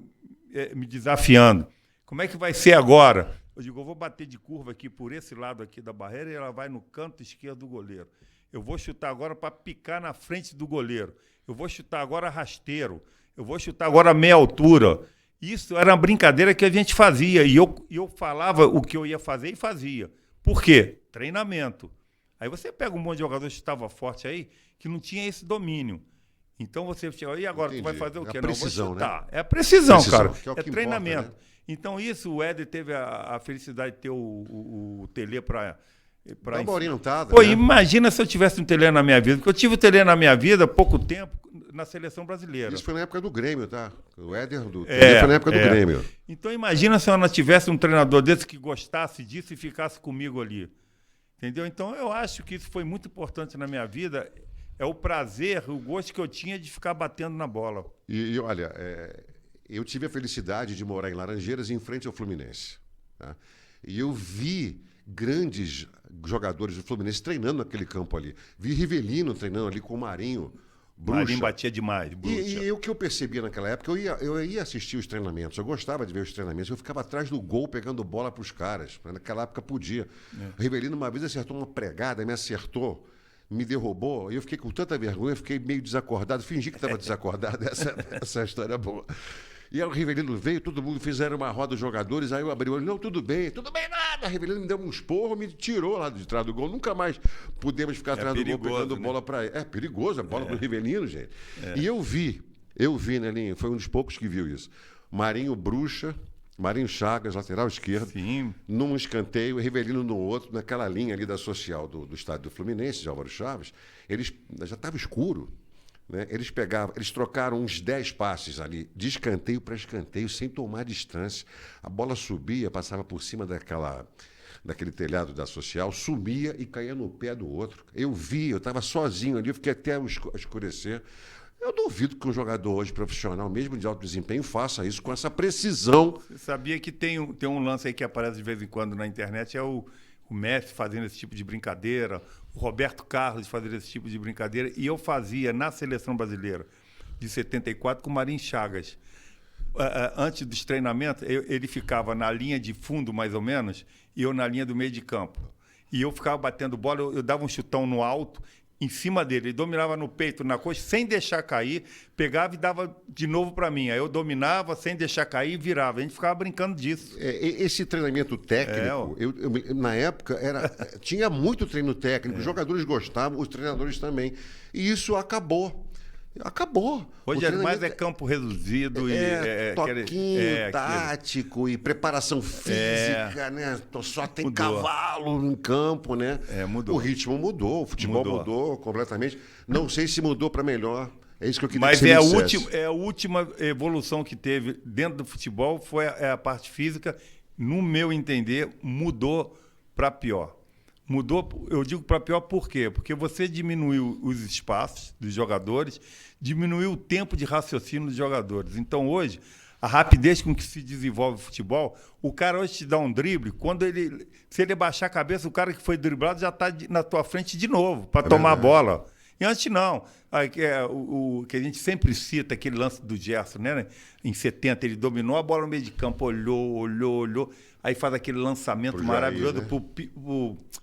me desafiando. Como é que vai ser agora? Eu digo, eu vou bater de curva aqui por esse lado aqui da barreira e ela vai no canto esquerdo do goleiro. Eu vou chutar agora para picar na frente do goleiro. Eu vou chutar agora rasteiro. Eu vou chutar agora meia altura. Isso era uma brincadeira que a gente fazia. E eu falava o que eu ia fazer e fazia. Por quê? Treinamento. Aí você pega um monte de jogador que estava forte aí, que não tinha esse domínio. Então você chega, e agora tu vai fazer o quê? É a precisão, não, vou chutar. Né? É a precisão, cara. Que é o que treinamento. Importa, né? Então isso, o Éder teve a felicidade de ter o Telê para... Dá uma orientada. Pô, né? Imagina se eu tivesse um Telê na minha vida, porque eu tive o Telê na minha vida há pouco tempo na seleção brasileira. Isso foi na época do Grêmio, tá? O Éder do Telê foi na época do Grêmio. Então imagina se eu não tivesse um treinador desse que gostasse disso e ficasse comigo ali. Entendeu? Então eu acho que isso foi muito importante na minha vida. É o prazer, o gosto que eu tinha de ficar batendo na bola. E olha, eu tive a felicidade de morar em Laranjeiras, em frente ao Fluminense. Tá? E eu vi grandes jogadores do Fluminense treinando naquele campo ali. Vi Rivelino treinando ali com o Marinho. Bruxa. Marinho batia demais. E o que eu percebia naquela época, eu ia assistir os treinamentos, eu gostava de ver os treinamentos, eu ficava atrás do gol pegando bola para os caras. Naquela época podia. O Rivelino uma vez acertou uma pregada, me acertou, me derrubou, e eu fiquei com tanta vergonha, fiquei meio desacordado, fingi que estava desacordado, essa é a história boa. E aí o Rivelino veio, todo mundo fizeram uma roda dos jogadores, aí eu abri o olho, não, tudo bem nada. O Rivelino me deu um esporro, me tirou lá de trás do gol. Nunca mais pudemos ficar atrás do gol pegando bola para ele. É perigoso a bola pro Rivelino, gente. E eu vi, né, Linho? Foi um dos poucos que viu isso. Marinho Bruxa, Marinho Chagas, lateral esquerdo, Sim. num escanteio, Rivelino no outro, naquela linha ali da social do estádio do Fluminense, de Álvaro Chaves. Eles já estava escuro. Né? Eles trocaram uns 10 passes ali, de escanteio para escanteio, sem tomar distância. A bola subia, passava por cima daquele telhado da social, sumia e caía no pé do outro. Eu estava sozinho ali, eu fiquei até escurecer. Eu duvido que um jogador hoje profissional, mesmo de alto desempenho, faça isso com essa precisão. Você sabia que tem um lance aí que aparece de vez em quando na internet, é o Messi fazendo esse tipo de brincadeira, o Roberto Carlos fazendo esse tipo de brincadeira, e eu fazia na Seleção Brasileira de 74 com o Marinho Chagas. Antes dos treinamentos, ele ficava na linha de fundo, mais ou menos, e eu na linha do meio de campo. E eu ficava batendo bola, eu dava um chutão no alto, em cima dele, ele dominava no peito, na coxa, sem deixar cair, pegava e dava de novo para mim. Aí eu dominava, sem deixar cair, e virava. A gente ficava brincando disso. Esse treinamento técnico, na época, tinha muito treino técnico, os jogadores gostavam, os treinadores também. E isso acabou. Acabou. Hoje mais é campo reduzido toquinho tático e preparação física, né? Só tem cavalo em campo, né? Mudou. O ritmo mudou, o futebol mudou completamente. Não sei se mudou para melhor. É isso que eu queria Mas que você me dissesse. a última evolução que teve dentro do futebol foi a parte física. No meu entender, mudou para pior. Mudou, eu digo para pior por quê? Porque você diminuiu os espaços dos jogadores, diminuiu o tempo de raciocínio dos jogadores. Então, hoje, a rapidez com que se desenvolve o futebol, o cara hoje te dá um drible, se ele baixar a cabeça, o cara que foi driblado já está na tua frente de novo, para tomar a bola. E antes não. O que a gente sempre cita, aquele lance do Gerson, né? Em 70, ele dominou a bola no meio de campo, olhou. Aí faz aquele lançamento maravilhoso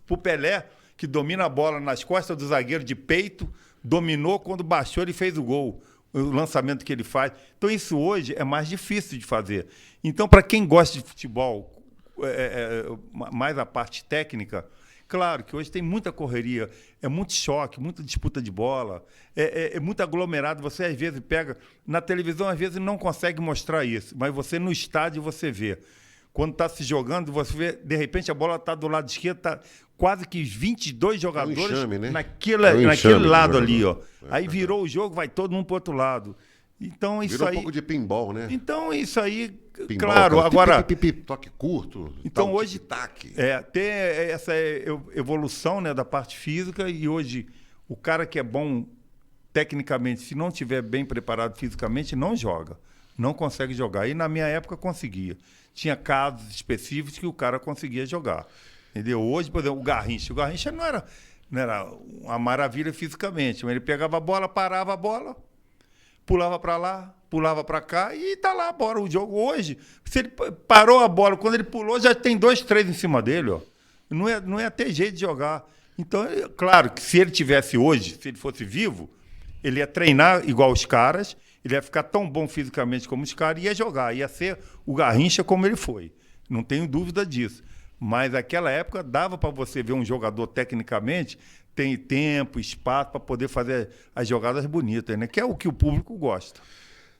pro Pelé, que domina a bola nas costas do zagueiro de peito, dominou, quando baixou ele fez o gol, o lançamento que ele faz. Então isso hoje é mais difícil de fazer. Então, para quem gosta de futebol, mais a parte técnica, claro que hoje tem muita correria, é muito choque, muita disputa de bola, é muito aglomerado. Você, às vezes, pega... Na televisão, às vezes, não consegue mostrar isso, mas você, no estádio, você vê. Quando está se jogando, você vê, de repente, a bola está do lado esquerdo, está quase que 22 jogadores né? naquele lado ali. Ó. Aí virou o jogo, vai todo mundo para o outro lado. Então, isso virou aí... um pouco de pinball, né? Então, isso aí... Pinball, claro, agora... toque curto. Então, hoje... Tic-tac. Tem essa evolução, né, da parte física, e hoje o cara que é bom tecnicamente, se não estiver bem preparado fisicamente, não joga. Não consegue jogar. E na minha época conseguia. Tinha casos específicos que o cara conseguia jogar. Entendeu? Hoje, por exemplo, o Garrincha não era uma maravilha fisicamente, mas ele pegava a bola, parava a bola, pulava para lá, pulava para cá e tá lá a bola. O jogo hoje, se ele parou a bola, quando ele pulou, já tem 2, 3 em cima dele. Ó. Não ia ter jeito de jogar. Então, claro que se ele tivesse hoje, se ele fosse vivo, ele ia treinar igual os caras, ele ia ficar tão bom fisicamente como os caras e ia jogar. Ia ser o Garrincha como ele foi. Não tenho dúvida disso. Mas naquela época dava para você ver um jogador tecnicamente, tem tempo, espaço para poder fazer as jogadas bonitas, né? Que é o que o público gosta.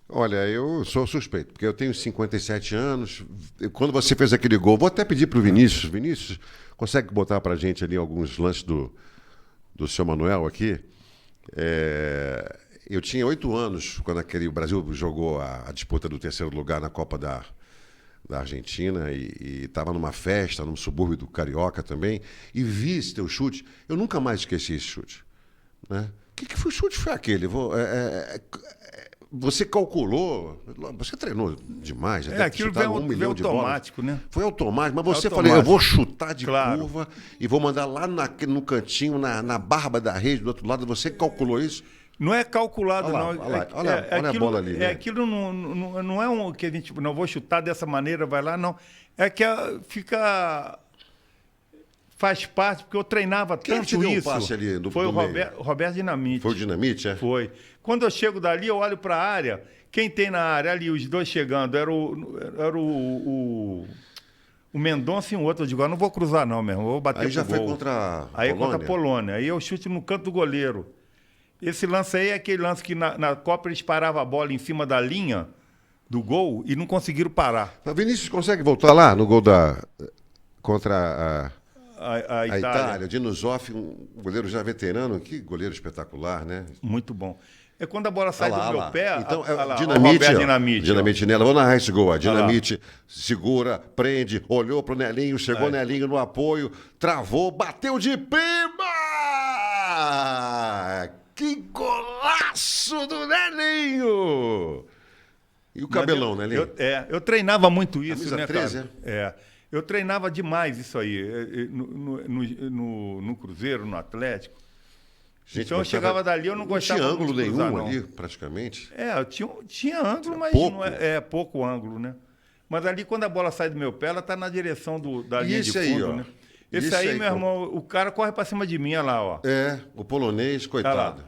Olha, eu sou suspeito, porque eu tenho 57 anos. Quando você fez aquele gol, vou até pedir para o Vinícius. Vinícius, consegue botar para a gente ali alguns lances do seu Manuel aqui? Eu tinha 8 anos quando o Brasil jogou a disputa do 3º lugar na Copa da Argentina e estava numa festa, num subúrbio do Carioca também, e vi esse teu chute. Eu nunca mais esqueci esse chute. Né? Que chute foi aquele? Você calculou, você treinou demais, já deve ter aquilo chutado veio, 1 milhão de bolas. automático, né? Foi automático, mas você Automático. falou, eu vou chutar de Claro. curva e vou mandar lá no cantinho, na barba da rede, do outro lado. Você calculou isso? Não é calculado, Olha lá, não. olha a bola ali, né? Aquilo não é um que a gente não vou chutar dessa maneira, vai lá, não. É que faz parte, porque eu treinava Quem tanto te deu isso. um passe ali Foi do o meio? Roberto Dinamite. Foi o Dinamite, é? Foi. Quando eu chego dali, eu olho para a área. Quem tem na área ali, os dois chegando, era o Mendonça e um outro. Eu digo, eu não vou cruzar não mesmo, eu vou bater Aí já pro foi gol. contra a Aí Polônia? contra a Polônia. Aí eu chute no canto do goleiro. Esse lance aí é aquele lance que na Copa eles paravam a bola em cima da linha do gol e não conseguiram parar. Vinícius consegue voltar lá no gol contra A a Itália. Itália? Dino Zoff, um goleiro já veterano, que goleiro espetacular, né? Muito bom. É quando a bola sai Olha lá, do olha meu lá. pé. Então, olha lá, o Dinamite, Roberto ó. Dinamite. Dinamite nela. Vou narrar esse gol. A lá. Dinamite segura, prende, olhou pro Nelinho, chegou É. Nelinho no apoio, travou, bateu de prima! Que golaço do Nelinho! E o cabelão, Nelinho? Eu treinava muito isso, Camisa né, 13, cara? Eu treinava demais isso aí. No Cruzeiro, no Atlético. Gente, Então eu gostava- chegava dali, eu não gostava tinha ângulo muito de cruzar, nenhum não. ali, praticamente. Tinha ângulo, mas pouco. não é pouco ângulo, né? Mas ali, quando a bola sai do meu pé, ela tá na direção da E linha de esse fundo, aí, ó? né? E Esse esse aí, aí, meu irmão, o cara corre pra cima de mim, olha lá, ó. É, o polonês, Olha lá. coitado.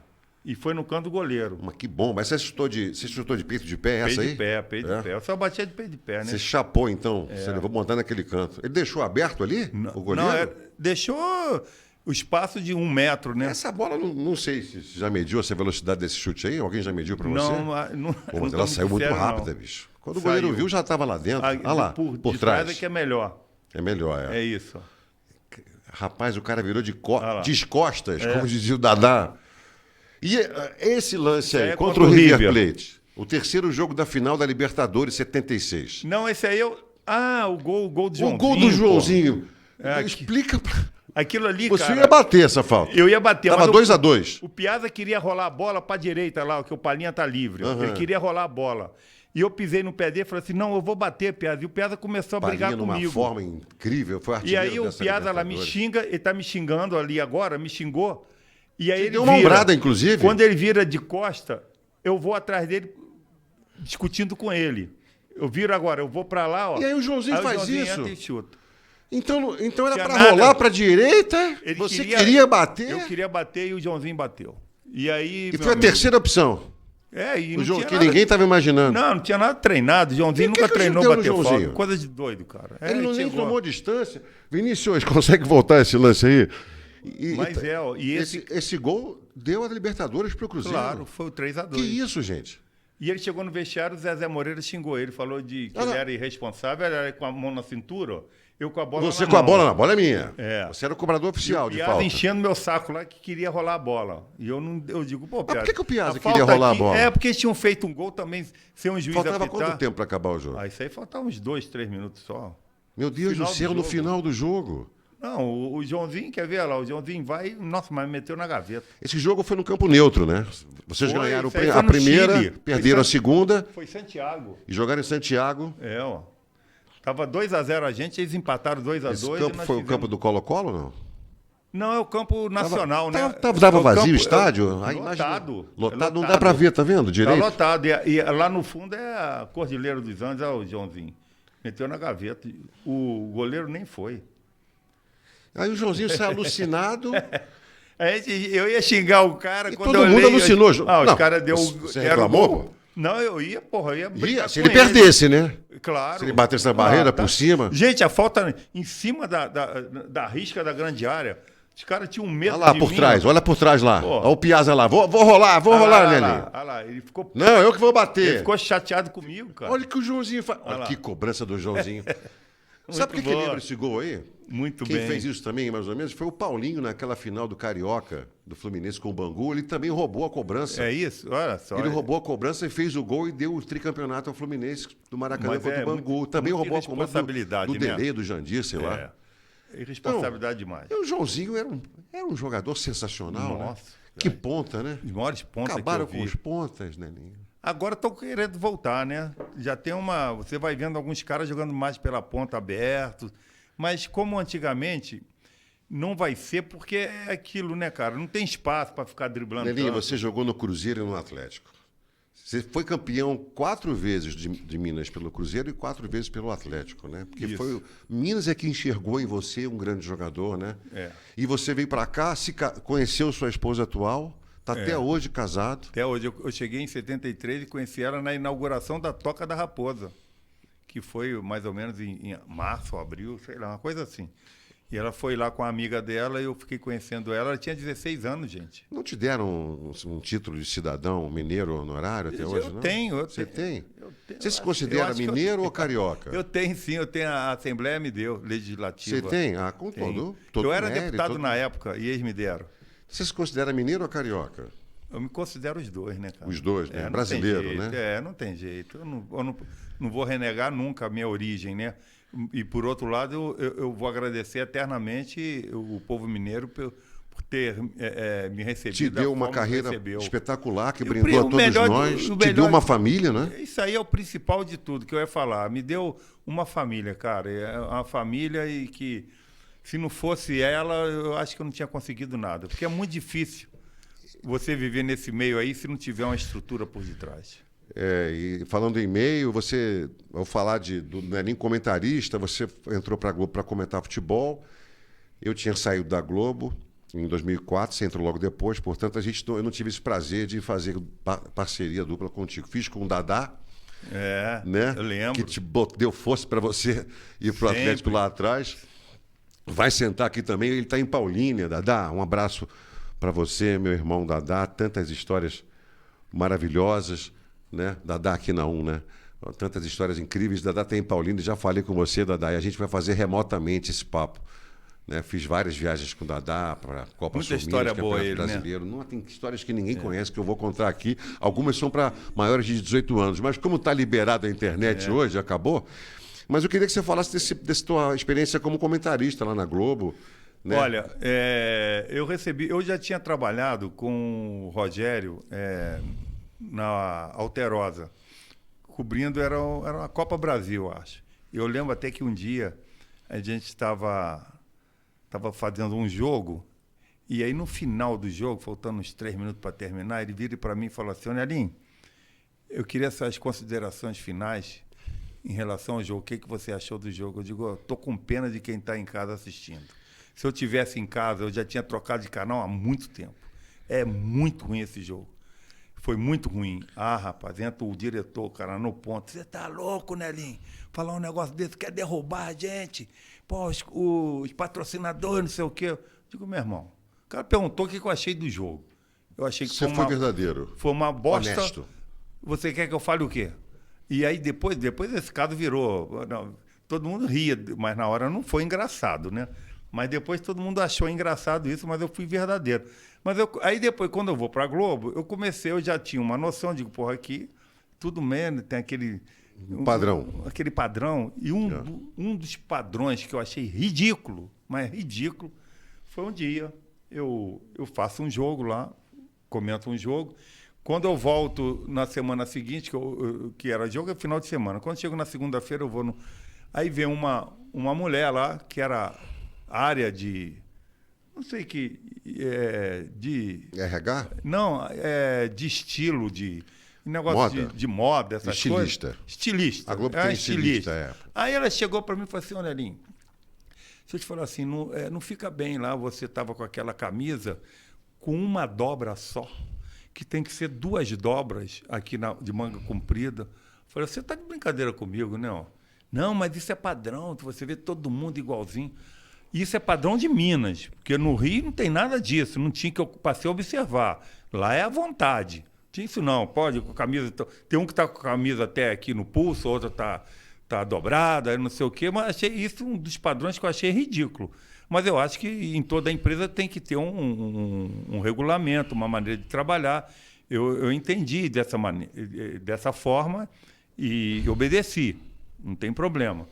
E foi no canto do goleiro. Mas que bom. Mas você chutou de peito de pé, essa Peito aí? de pé, peito É? de pé. Eu só batia de peito de pé, né? Você chapou, então. Você levou montar naquele canto. Ele deixou aberto ali, o goleiro? Não, deixou o espaço de 1 metro, né? Essa bola, não sei se já mediu essa velocidade desse chute aí. Alguém já mediu pra você? Não. Pô, mas nunca ela me saiu muito disseram, rápida, não. bicho. Quando o Saiu. goleiro viu, já estava lá dentro. Olha lá, por de trás. é que é melhor. É melhor, é. É isso. Rapaz, o cara virou de lá. descostas, como dizia o Dadá. E esse lance aí, é contra o River Plate, o terceiro jogo da final da Libertadores 76. Não, esse aí eu. O gol do Joãozinho. O gol do pô. Joãozinho. É, Explica pra... Aquilo ali, Você cara. ia bater essa falta. Eu ia bater. Tava mas 2-2. O Piazza queria rolar a bola pra direita lá, que o Palinha tá livre. Aham. Ele queria rolar a bola. E eu pisei no pé dele e falei assim: não, eu vou bater, Piazza. E o Piazza começou a brigar Palinha numa comigo. forma incrível, foi E artilheiro aí o dessa Piazza lá me Libertadores. xinga, ele tá me xingando ali agora, me xingou. E aí ele deu uma ombrada, inclusive? Quando ele vira de costa, eu vou atrás dele discutindo com ele. Eu viro agora, eu vou pra lá, ó. E aí o Joãozinho faz Joãozinho isso? entra e chuta. Então era Tinha pra nada. rolar pra direita? Ele Você queria bater? Eu queria bater e o Joãozinho bateu. E aí. E meu foi a amigo, terceira opção. E O não João, tinha que nada- ninguém estava imaginando. Não tinha nada treinado. O Joãozinho E o que nunca que treinou deu no bater Joãozinho? falta. Coisa de doido, cara. Ele não nem chegou. tomou distância. Vinícius, consegue voltar esse lance aí? Mas ó, e esse gol deu a Libertadores pro Cruzeiro. Claro, foi o 3-2. Que isso, gente? E ele chegou no vestiário, o Zezé Moreira xingou ele, falou que ele era irresponsável, ele era com a mão na cintura, ó, eu com a bola Você na com a mão. bola, não, a bola é minha. É. Você era o cobrador oficial de Piazza falta. enchendo meu saco lá que queria rolar a bola. E eu digo, pô, Piazza. por que o Piazza a queria falta rolar a aqui- bola? É, porque eles tinham feito um gol também, sem um juiz Faltava apitar. quanto tempo para acabar o jogo? Isso aí faltava uns 2, 3 minutos só. Meu Deus do Final do céu, no jogo. final do jogo. Não, o Joãozinho, quer ver lá, o Joãozinho vai, nossa, mas meteu na gaveta. Esse jogo foi no campo neutro, né? Vocês Foi, ganharam isso aí foi a no primeira, Chile. perderam Foi a segunda Foi Santiago. e jogaram em Santiago. Ó. Tava 2-0 a gente, eles empataram 2-2. Esse campo foi o campo do Colo-Colo, não? Não, é o campo nacional, né? Dava É o vazio o campo- estádio? A Lotado. Lotado, não dá para ver, tá vendo? Tá Direito. lotado. E lá no fundo é a Cordilheira dos Andes, o Joãozinho. Meteu na gaveta. O goleiro nem foi. Aí o Joãozinho sai alucinado. Eu ia xingar o cara E quando todo eu mundo olhei, alucinou. Os Não, caras deu. você era reclamou, gol. pô? Não, eu ia brigar Se com ele perdesse, né? Claro. Se ele batesse a barreira tá. por cima. Gente, a falta em cima da risca da grande área. Os caras tinham medo Olha lá de por mim. trás, olha por trás lá. Pô. Olha o Piazza lá. Vou rolar, Nelinho. Olha lá, ele ficou, Não, eu que vou bater. ficou chateado comigo, cara. Olha o que o Joãozinho faz. Olha lá. que cobrança do Joãozinho. Sabe por que boa. lembra esse gol aí? Muito Quem bem. fez isso também, mais ou menos, foi o Paulinho naquela final do Carioca, do Fluminense com o Bangu. Ele também roubou a cobrança. É isso? Olha só. Ele roubou a cobrança e fez o gol e deu o tricampeonato ao Fluminense do Maracanã Mas contra o Bangu. muito- Também muita roubou a cobrança irresponsabilidade, do né? Delê, do Jandir, sei lá. Irresponsabilidade demais. E o Joãozinho era um jogador sensacional, né? Nossa, Que ponta, né? Os maiores pontos Acabaram que eu com vi. os pontas, Nelinho. Agora estão querendo voltar, né? Já tem uma. Você vai vendo alguns caras jogando mais pela ponta aberto, mas como antigamente, não vai ser porque é aquilo, né, cara? Não tem espaço para ficar driblando. Nelinho, tanto. você jogou no Cruzeiro e no Atlético. Você foi campeão 4 vezes de Minas pelo Cruzeiro e 4 vezes pelo Atlético, né? Porque Isso. foi Minas é que enxergou em você um grande jogador, né? É. E você veio para cá, conheceu sua esposa atual, está até hoje casado. Até hoje. Eu cheguei em 73 e conheci ela na inauguração da Toca da Raposa, que foi mais ou menos em março, abril, sei lá, uma coisa assim. E ela foi lá com a amiga dela e eu fiquei conhecendo ela. Ela tinha 16 anos, gente. Não te deram um título de cidadão mineiro honorário até hoje, não? Você tem? Eu tenho, Você se considera mineiro ou carioca? Eu tenho, sim. Eu tenho. A Assembleia me deu, legislativa. Você tem? Ah, com Tenho. todo Eu era mérito, deputado na época e eles me deram. Você se considera mineiro ou carioca? Eu me considero os dois, né, cara? Os dois, né? não Brasileiro, tem jeito, né? Não tem jeito. Eu não vou renegar nunca a minha origem, né? E, por outro lado, eu vou agradecer eternamente o povo mineiro por ter me recebido. Te deu uma forma carreira recebeu. espetacular que E brindou a todos melhor nós. o Te deu melhor- uma família, né? Isso aí é o principal de tudo que eu ia falar. Me deu uma família, cara. É uma família e que, se não fosse ela, eu acho que eu não tinha conseguido nada. Porque é muito difícil você viver nesse meio aí se não tiver uma estrutura por detrás. E falando em e-mail, você, ao falar não é nem comentarista, você entrou para a Globo para comentar futebol. Eu tinha saído da Globo em 2004, você entrou logo depois, portanto, eu não tive esse prazer de fazer parceria dupla contigo. Fiz com o Dadá, né? Eu lembro. Que deu força para você ir para o Sempre. Atlético lá atrás. Vai sentar aqui também, ele está em Paulínia. Dadá, um abraço para você, meu irmão Dadá. Tantas histórias maravilhosas, né? Dadá aqui na né? Tantas histórias incríveis. Dadá tem em Paulínia, já falei com você, Dadá, e a gente vai fazer remotamente esse papo. Né? Fiz várias viagens com o Dadá para a Copa Muita Sul-Minas, história boa Campeonato ele, né? Brasileiro. Não, tem histórias que ninguém conhece, que eu vou contar aqui. Algumas são para maiores de 18 anos, mas como está liberado a internet hoje, acabou. Mas eu queria que você falasse dessa tua experiência como comentarista lá na Globo. Né? Olha, eu já tinha trabalhado com o Rogério na Alterosa, cobrindo, era a Copa Brasil, eu acho. Eu lembro até que um dia a gente estava fazendo um jogo, e aí no final do jogo, faltando uns 3 minutos para terminar, ele vira para mim e falou assim: Nelinho, eu queria essas considerações finais em relação ao jogo. O que você achou do jogo? Eu digo, estou com pena de quem está em casa assistindo. Se eu tivesse em casa, eu já tinha trocado de canal há muito tempo. É muito ruim esse jogo. Foi muito ruim. Ah, rapaz, entra o diretor, cara, no ponto. Você tá louco, Nelinho? Falar um negócio desse, quer derrubar a gente? Pô, os patrocinadores, não sei o quê. Eu digo, meu irmão, o cara perguntou o que eu achei do jogo. Eu achei que Você foi verdadeiro. Foi uma bosta. Honesto. Você quer que eu fale o quê? E aí depois esse caso virou... Não, todo mundo ria, mas na hora não foi engraçado, né? Mas depois todo mundo achou engraçado isso, mas eu fui verdadeiro. Mas aí depois, quando eu vou para a Globo, eu já tinha uma noção, digo, porra, aqui tudo menos, tem aquele... Padrão. Aquele padrão. E um dos padrões que eu achei ridículo, mas ridículo, foi um dia, eu faço um jogo lá, comento um jogo. Quando eu volto na semana seguinte, que era jogo, é final de semana. Quando chego na segunda-feira, eu vou no... Aí vem uma mulher lá, que era área de... Não sei que... de... RH? Não, de estilo, de... Negócio Moda? de moda, essas Estilista. coisas. Estilista. A Globo tem estilista, Aí ela chegou para mim e falou assim, Nelinho, se eu te falar assim, não fica bem lá, você estava com aquela camisa com uma dobra só, que tem que ser 2 dobras aqui de manga comprida. Eu falei, você está de brincadeira comigo, né? Ó? Não, mas isso é padrão, você vê todo mundo igualzinho. Isso é padrão de Minas, porque no Rio não tem nada disso, não tinha, que eu passei a observar. Lá é à vontade. Tinha isso não, pode com a camisa... Tem um que está com a camisa até aqui no pulso, outro está dobrada, não sei o quê, mas achei isso um dos padrões que eu achei ridículo. Mas eu acho que em toda empresa tem que ter um regulamento, uma maneira de trabalhar. Eu entendi dessa forma e obedeci, não tem problema.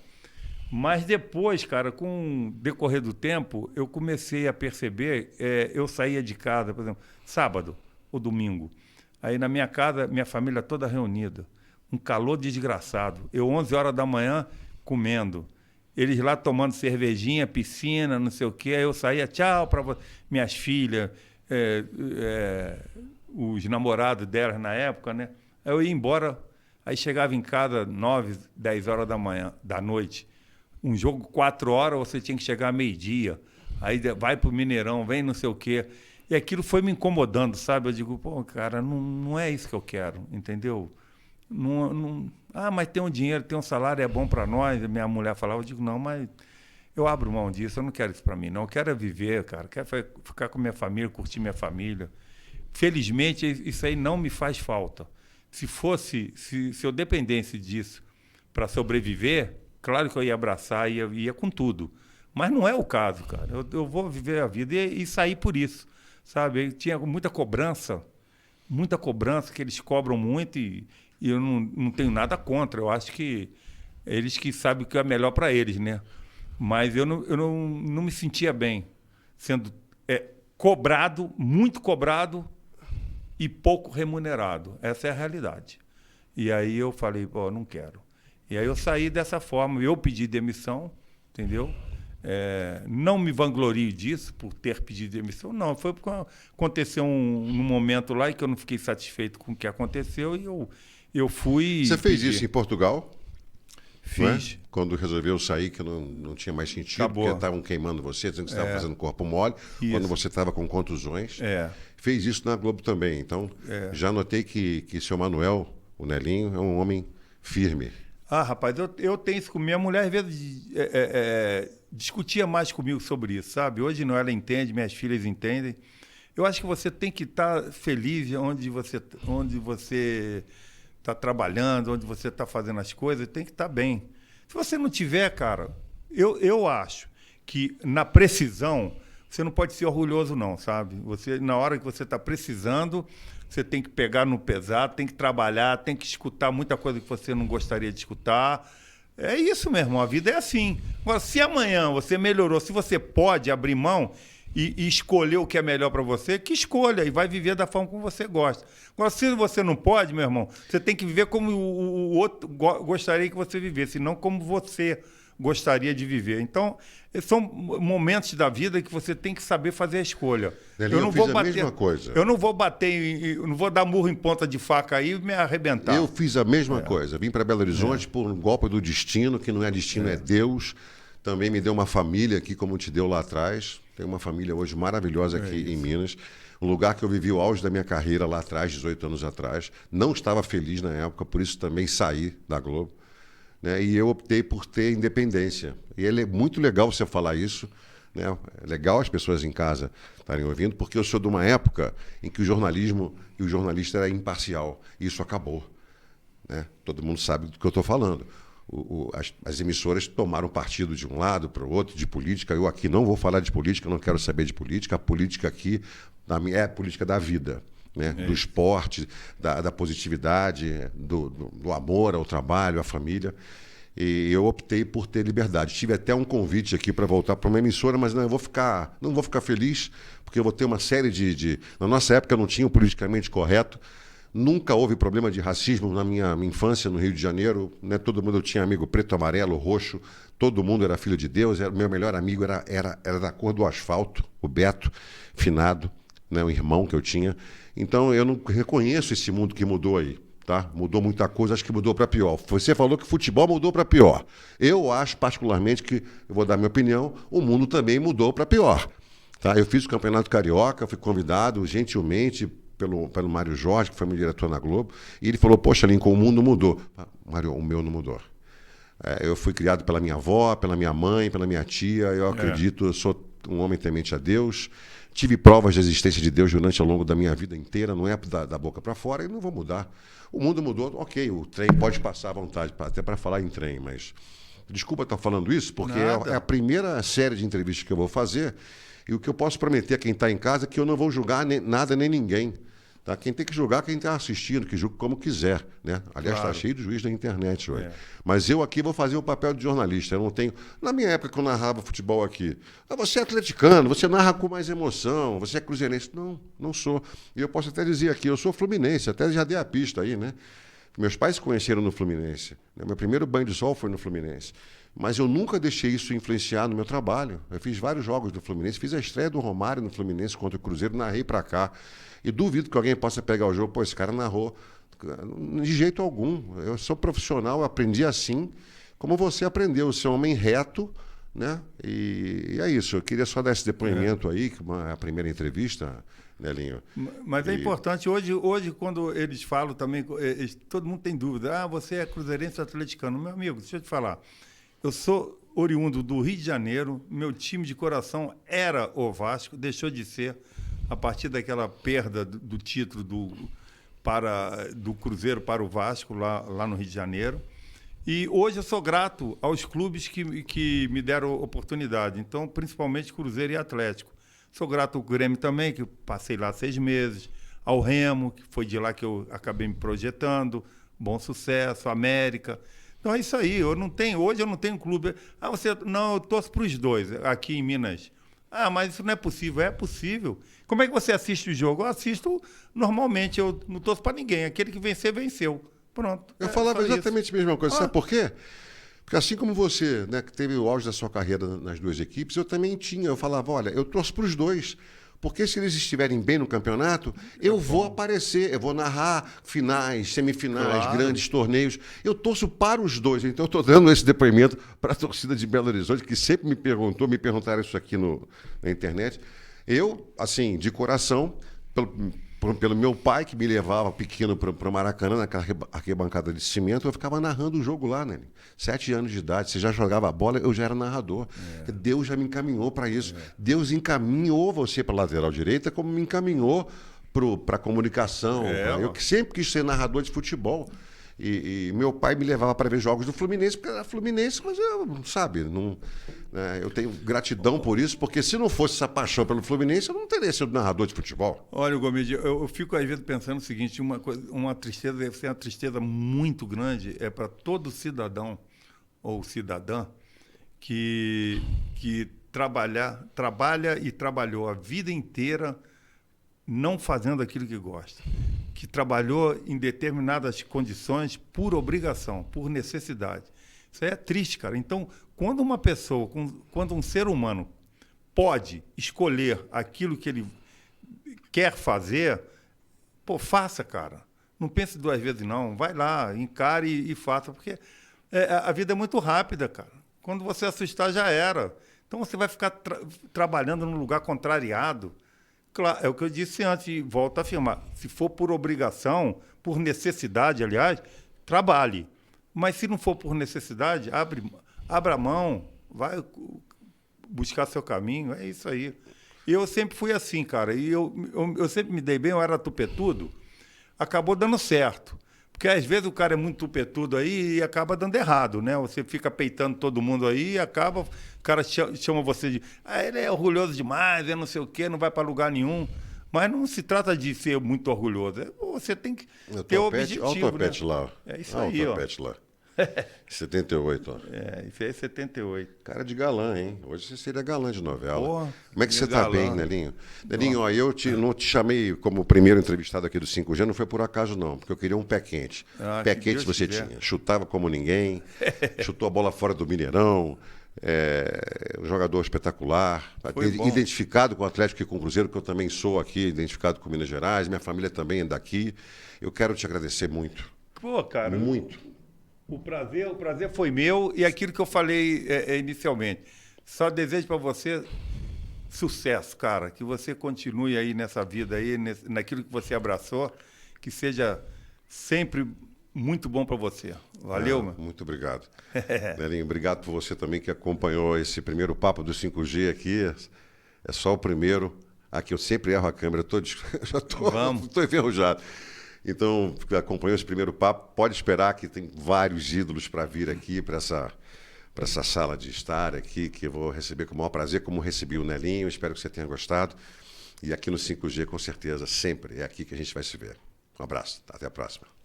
Mas depois, cara, com o decorrer do tempo, eu comecei a perceber, eu saía de casa, por exemplo, sábado ou domingo. Aí na minha casa, minha família toda reunida. Um calor desgraçado. Eu 11 horas da manhã comendo. Eles lá tomando cervejinha, piscina, não sei o quê. Aí eu saía, tchau para minhas filhas, os namorados delas na época, né? Aí eu ia embora, aí chegava em casa 9, 10 horas da noite. Um jogo 4 horas, você tinha que chegar meio-dia. Aí vai pro Mineirão, vem não sei o quê. E aquilo foi me incomodando, sabe? Eu digo, pô, cara, não é isso que eu quero, entendeu? Mas tem um dinheiro, tem um salário, é bom para nós. Minha mulher falava, eu digo, não, mas eu abro mão disso, eu não quero isso para mim, não. Eu quero viver, cara, quero ficar com minha família, curtir minha família. Felizmente, isso aí não me faz falta. Se eu dependesse disso para sobreviver, claro que eu ia abraçar, ia com tudo. Mas não é o caso, cara. Eu vou viver a vida e sair por isso, sabe? Eu tinha muita cobrança que eles cobram muito e eu não tenho nada contra. Eu acho que eles que sabem o que é melhor para eles, né? Mas eu não me sentia bem sendo cobrado, muito cobrado e pouco remunerado. Essa é a realidade. E aí eu falei, pô, não quero. E aí eu saí dessa forma. Eu pedi demissão, entendeu? Não me vanglorio disso, por ter pedido demissão, não. Foi porque aconteceu num momento lá em que eu não fiquei satisfeito com o que aconteceu e eu fui... Você fez isso em Portugal? Fiz. Né? Quando resolveu sair, que não tinha mais sentido, Acabou. porque estavam queimando você, dizendo que você estava fazendo corpo mole, Isso. quando você estava com contusões. Fez isso na Globo também. Então, já notei que seu Manuel, o Nelinho, é um homem firme. Ah, rapaz, eu tenho isso com minha mulher, às vezes discutia mais comigo sobre isso, sabe? Hoje não, ela entende, minhas filhas entendem. Eu acho que você tem que estar feliz onde você está trabalhando, onde você está fazendo as coisas, tem que estar bem. Se você não tiver, cara, eu acho que na precisão você não pode ser orgulhoso não, sabe? Você, na hora que você está precisando, você tem que pegar no pesado, tem que trabalhar, tem que escutar muita coisa que você não gostaria de escutar. É isso mesmo, a vida é assim. Agora, se amanhã você melhorou, se você pode abrir mão e escolher o que é melhor para você, que escolha e vai viver da forma como você gosta. Agora, se você não pode, meu irmão, você tem que viver como o outro gostaria que você vivesse, não como você gostaria de viver. Então, são momentos da vida que você tem que saber fazer a escolha. Nelinho, eu não vou bater a mesma coisa. Eu não vou bater, não vou dar murro em ponta de faca aí e me arrebentar. Eu fiz a mesma coisa. Vim para Belo Horizonte por um golpe do destino, que não é destino, é Deus. Também me deu uma família aqui, como te deu lá atrás. Tenho uma família hoje maravilhosa aqui em Minas. Um lugar que eu vivi o auge da minha carreira lá atrás, 18 anos atrás. Não estava feliz na época, por isso também saí da Globo. Né? E eu optei por ter independência. E é muito legal você falar isso. Né? É legal as pessoas em casa estarem ouvindo, porque eu sou de uma época em que o jornalismo e o jornalista era imparcial. E isso acabou. Né? Todo mundo sabe do que eu estou falando. As emissoras tomaram partido de um lado para o outro, de política. Eu aqui não vou falar de política, não quero saber de política. A política aqui é a política da vida. Né? Do esporte, da positividade, do amor ao trabalho, à família. E eu optei por ter liberdade. Tive até um convite aqui para voltar para uma emissora, mas não vou ficar feliz, porque eu vou ter uma série de... Na nossa época não tinha o politicamente correto, nunca houve problema de racismo na minha infância no Rio de Janeiro. Né? Todo mundo tinha amigo preto, amarelo, roxo, todo mundo era filho de Deus. Meu melhor amigo era da cor do asfalto, o Beto, finado, né? Um irmão que eu tinha. Então, eu não reconheço esse mundo que mudou aí, tá? Mudou muita coisa, acho que mudou para pior. Você falou que o futebol mudou para pior. Eu acho, particularmente, que, eu vou dar minha opinião, o mundo também mudou para pior. Tá? Eu fiz o Campeonato Carioca, fui convidado gentilmente pelo Mário Jorge, que foi meu diretor na Globo, e ele falou, poxa, Lincoln, o mundo mudou. Mário, o meu não mudou. Eu fui criado pela minha avó, pela minha mãe, pela minha tia, eu acredito, eu sou um homem temente a Deus. Tive provas da existência de Deus ao longo da minha vida inteira, não é da boca para fora, e não vou mudar. O mundo mudou, ok, o trem pode passar à vontade, até para falar em trem, mas... Desculpa estar falando isso, porque é a primeira série de entrevistas que eu vou fazer, e o que eu posso prometer a quem está em casa é que eu não vou julgar nada nem ninguém. Tá? Quem tem que julgar é quem está assistindo, que julga como quiser. Né? Aliás, está cheio de juiz da internet hoje. Mas eu aqui vou fazer o papel de jornalista. Eu não tenho. Na minha época que eu narrava futebol aqui, você é atleticano, você narra com mais emoção, você é cruzeirense. Não, não sou. E eu posso até dizer aqui, eu sou fluminense, até já dei a pista aí, né? Meus pais se conheceram no Fluminense. Meu primeiro banho de sol foi no Fluminense. Mas eu nunca deixei isso influenciar no meu trabalho. Eu fiz vários jogos do Fluminense, fiz a estreia do Romário no Fluminense contra o Cruzeiro, narrei para cá. E duvido que alguém possa pegar o jogo, pô, esse cara narrou. De jeito algum. Eu sou profissional, aprendi assim, como você aprendeu, ser um homem reto, né? E é isso. Eu queria só dar esse depoimento aí, que é a primeira entrevista, Nelinho. Mas é importante, hoje, quando eles falam também, todo mundo tem dúvida. Você é cruzeirense ou atleticano? Meu amigo, deixa eu te falar. Eu sou oriundo do Rio de Janeiro, meu time de coração era o Vasco, deixou de ser a partir daquela perda do título do Cruzeiro para o Vasco, lá no Rio de Janeiro. E hoje eu sou grato aos clubes que me deram oportunidade, então, principalmente Cruzeiro e Atlético. Sou grato ao Grêmio também, que eu passei lá 6 meses, ao Remo, que foi de lá que eu acabei me projetando, Bom Sucesso, América. Então é isso aí, hoje eu não tenho clube. Não, eu torço para os dois, aqui em Minas. Mas isso não é possível. É possível. Como é que você assiste o jogo? Eu assisto normalmente, eu não torço para ninguém. Aquele que vencer, venceu. Pronto. Eu falava exatamente a mesma coisa. Sabe por quê? Porque assim como você, né, que teve o auge da sua carreira nas duas equipes, eu também tinha. Eu falava, olha, eu torço para os dois. Porque se eles estiverem bem no campeonato, eu vou aparecer, eu vou narrar finais, semifinais, grandes torneios. Eu torço para os dois. Então, eu estou dando esse depoimento para a torcida de Belo Horizonte, que sempre me perguntaram isso aqui na internet. Eu, assim, de coração, pelo meu pai, que me levava pequeno para o Maracanã, naquela arquibancada de cimento, eu ficava narrando o jogo lá, né? 7 anos de idade, você já jogava bola, eu já era narrador. Deus já me encaminhou para isso. Deus encaminhou você para a lateral direita, como me encaminhou para a comunicação. Eu que sempre quis ser narrador de futebol. E meu pai me levava para ver jogos do Fluminense, porque era Fluminense, mas eu tenho gratidão por isso, porque se não fosse essa paixão pelo Fluminense, eu não teria sido narrador de futebol. Olha, Gomes, eu fico às vezes pensando o seguinte, uma tristeza, deve ser uma tristeza muito grande, para todo cidadão ou cidadã que trabalha e trabalhou a vida inteira não fazendo aquilo que gosta, que trabalhou em determinadas condições por obrigação, por necessidade. Isso aí é triste, cara. Então, quando uma pessoa, quando um ser humano pode escolher aquilo que ele quer fazer, faça, cara. Não pense 2 vezes, não. Vai lá, encare e faça, porque a vida é muito rápida, cara. Quando você assustar, já era. Então, você vai ficar trabalhando num lugar contrariado. Claro, é o que eu disse antes, e volto a afirmar. Se for por obrigação, por necessidade, aliás, trabalhe. Mas se não for por necessidade, abra a mão, vai buscar seu caminho, é isso aí. Eu sempre fui assim, cara, e eu sempre me dei bem, eu era tupetudo, acabou dando certo. Porque às vezes o cara é muito tupetudo aí e acaba dando errado, né? Você fica peitando todo mundo aí e acaba, o cara chama você de, ele é orgulhoso demais, não sei o quê, não vai para lugar nenhum. Mas não se trata de ser muito orgulhoso, você tem que ter o objetivo, olha o topete, né? Lá. É isso aí, ó. Olha o topete lá. 78, ó. Isso aí é 78. Cara de galã, hein? Hoje você seria galã de novela. Porra, como é que você tá bem, Nelinho? Nelinho, ó, eu não te chamei como primeiro entrevistado aqui do 5G, não foi por acaso, não, porque eu queria um pé quente. Pé quente você tinha. Chutava como ninguém, chutou a bola fora do Mineirão, um jogador espetacular, identificado com o Atlético e com o Cruzeiro, que eu também sou aqui, identificado com Minas Gerais, minha família também é daqui. Eu quero te agradecer muito. Pô, cara. Muito. O prazer foi meu e aquilo que eu falei inicialmente. Só desejo para você sucesso, cara. Que você continue aí nessa vida aí, naquilo que você abraçou, que seja sempre muito bom para você. Valeu, meu. Muito obrigado. Nelinho, obrigado por você também que acompanhou esse primeiro papo do 5G aqui. É só o primeiro. Aqui eu sempre erro a câmera, já estou enferrujado. Então, acompanhou esse primeiro papo. Pode esperar que tem vários ídolos para vir aqui, para essa sala de estar aqui, que eu vou receber com o maior prazer, como recebi o Nelinho. Espero que você tenha gostado. E aqui no 5G, com certeza, sempre é aqui que a gente vai se ver. Um abraço, até a próxima.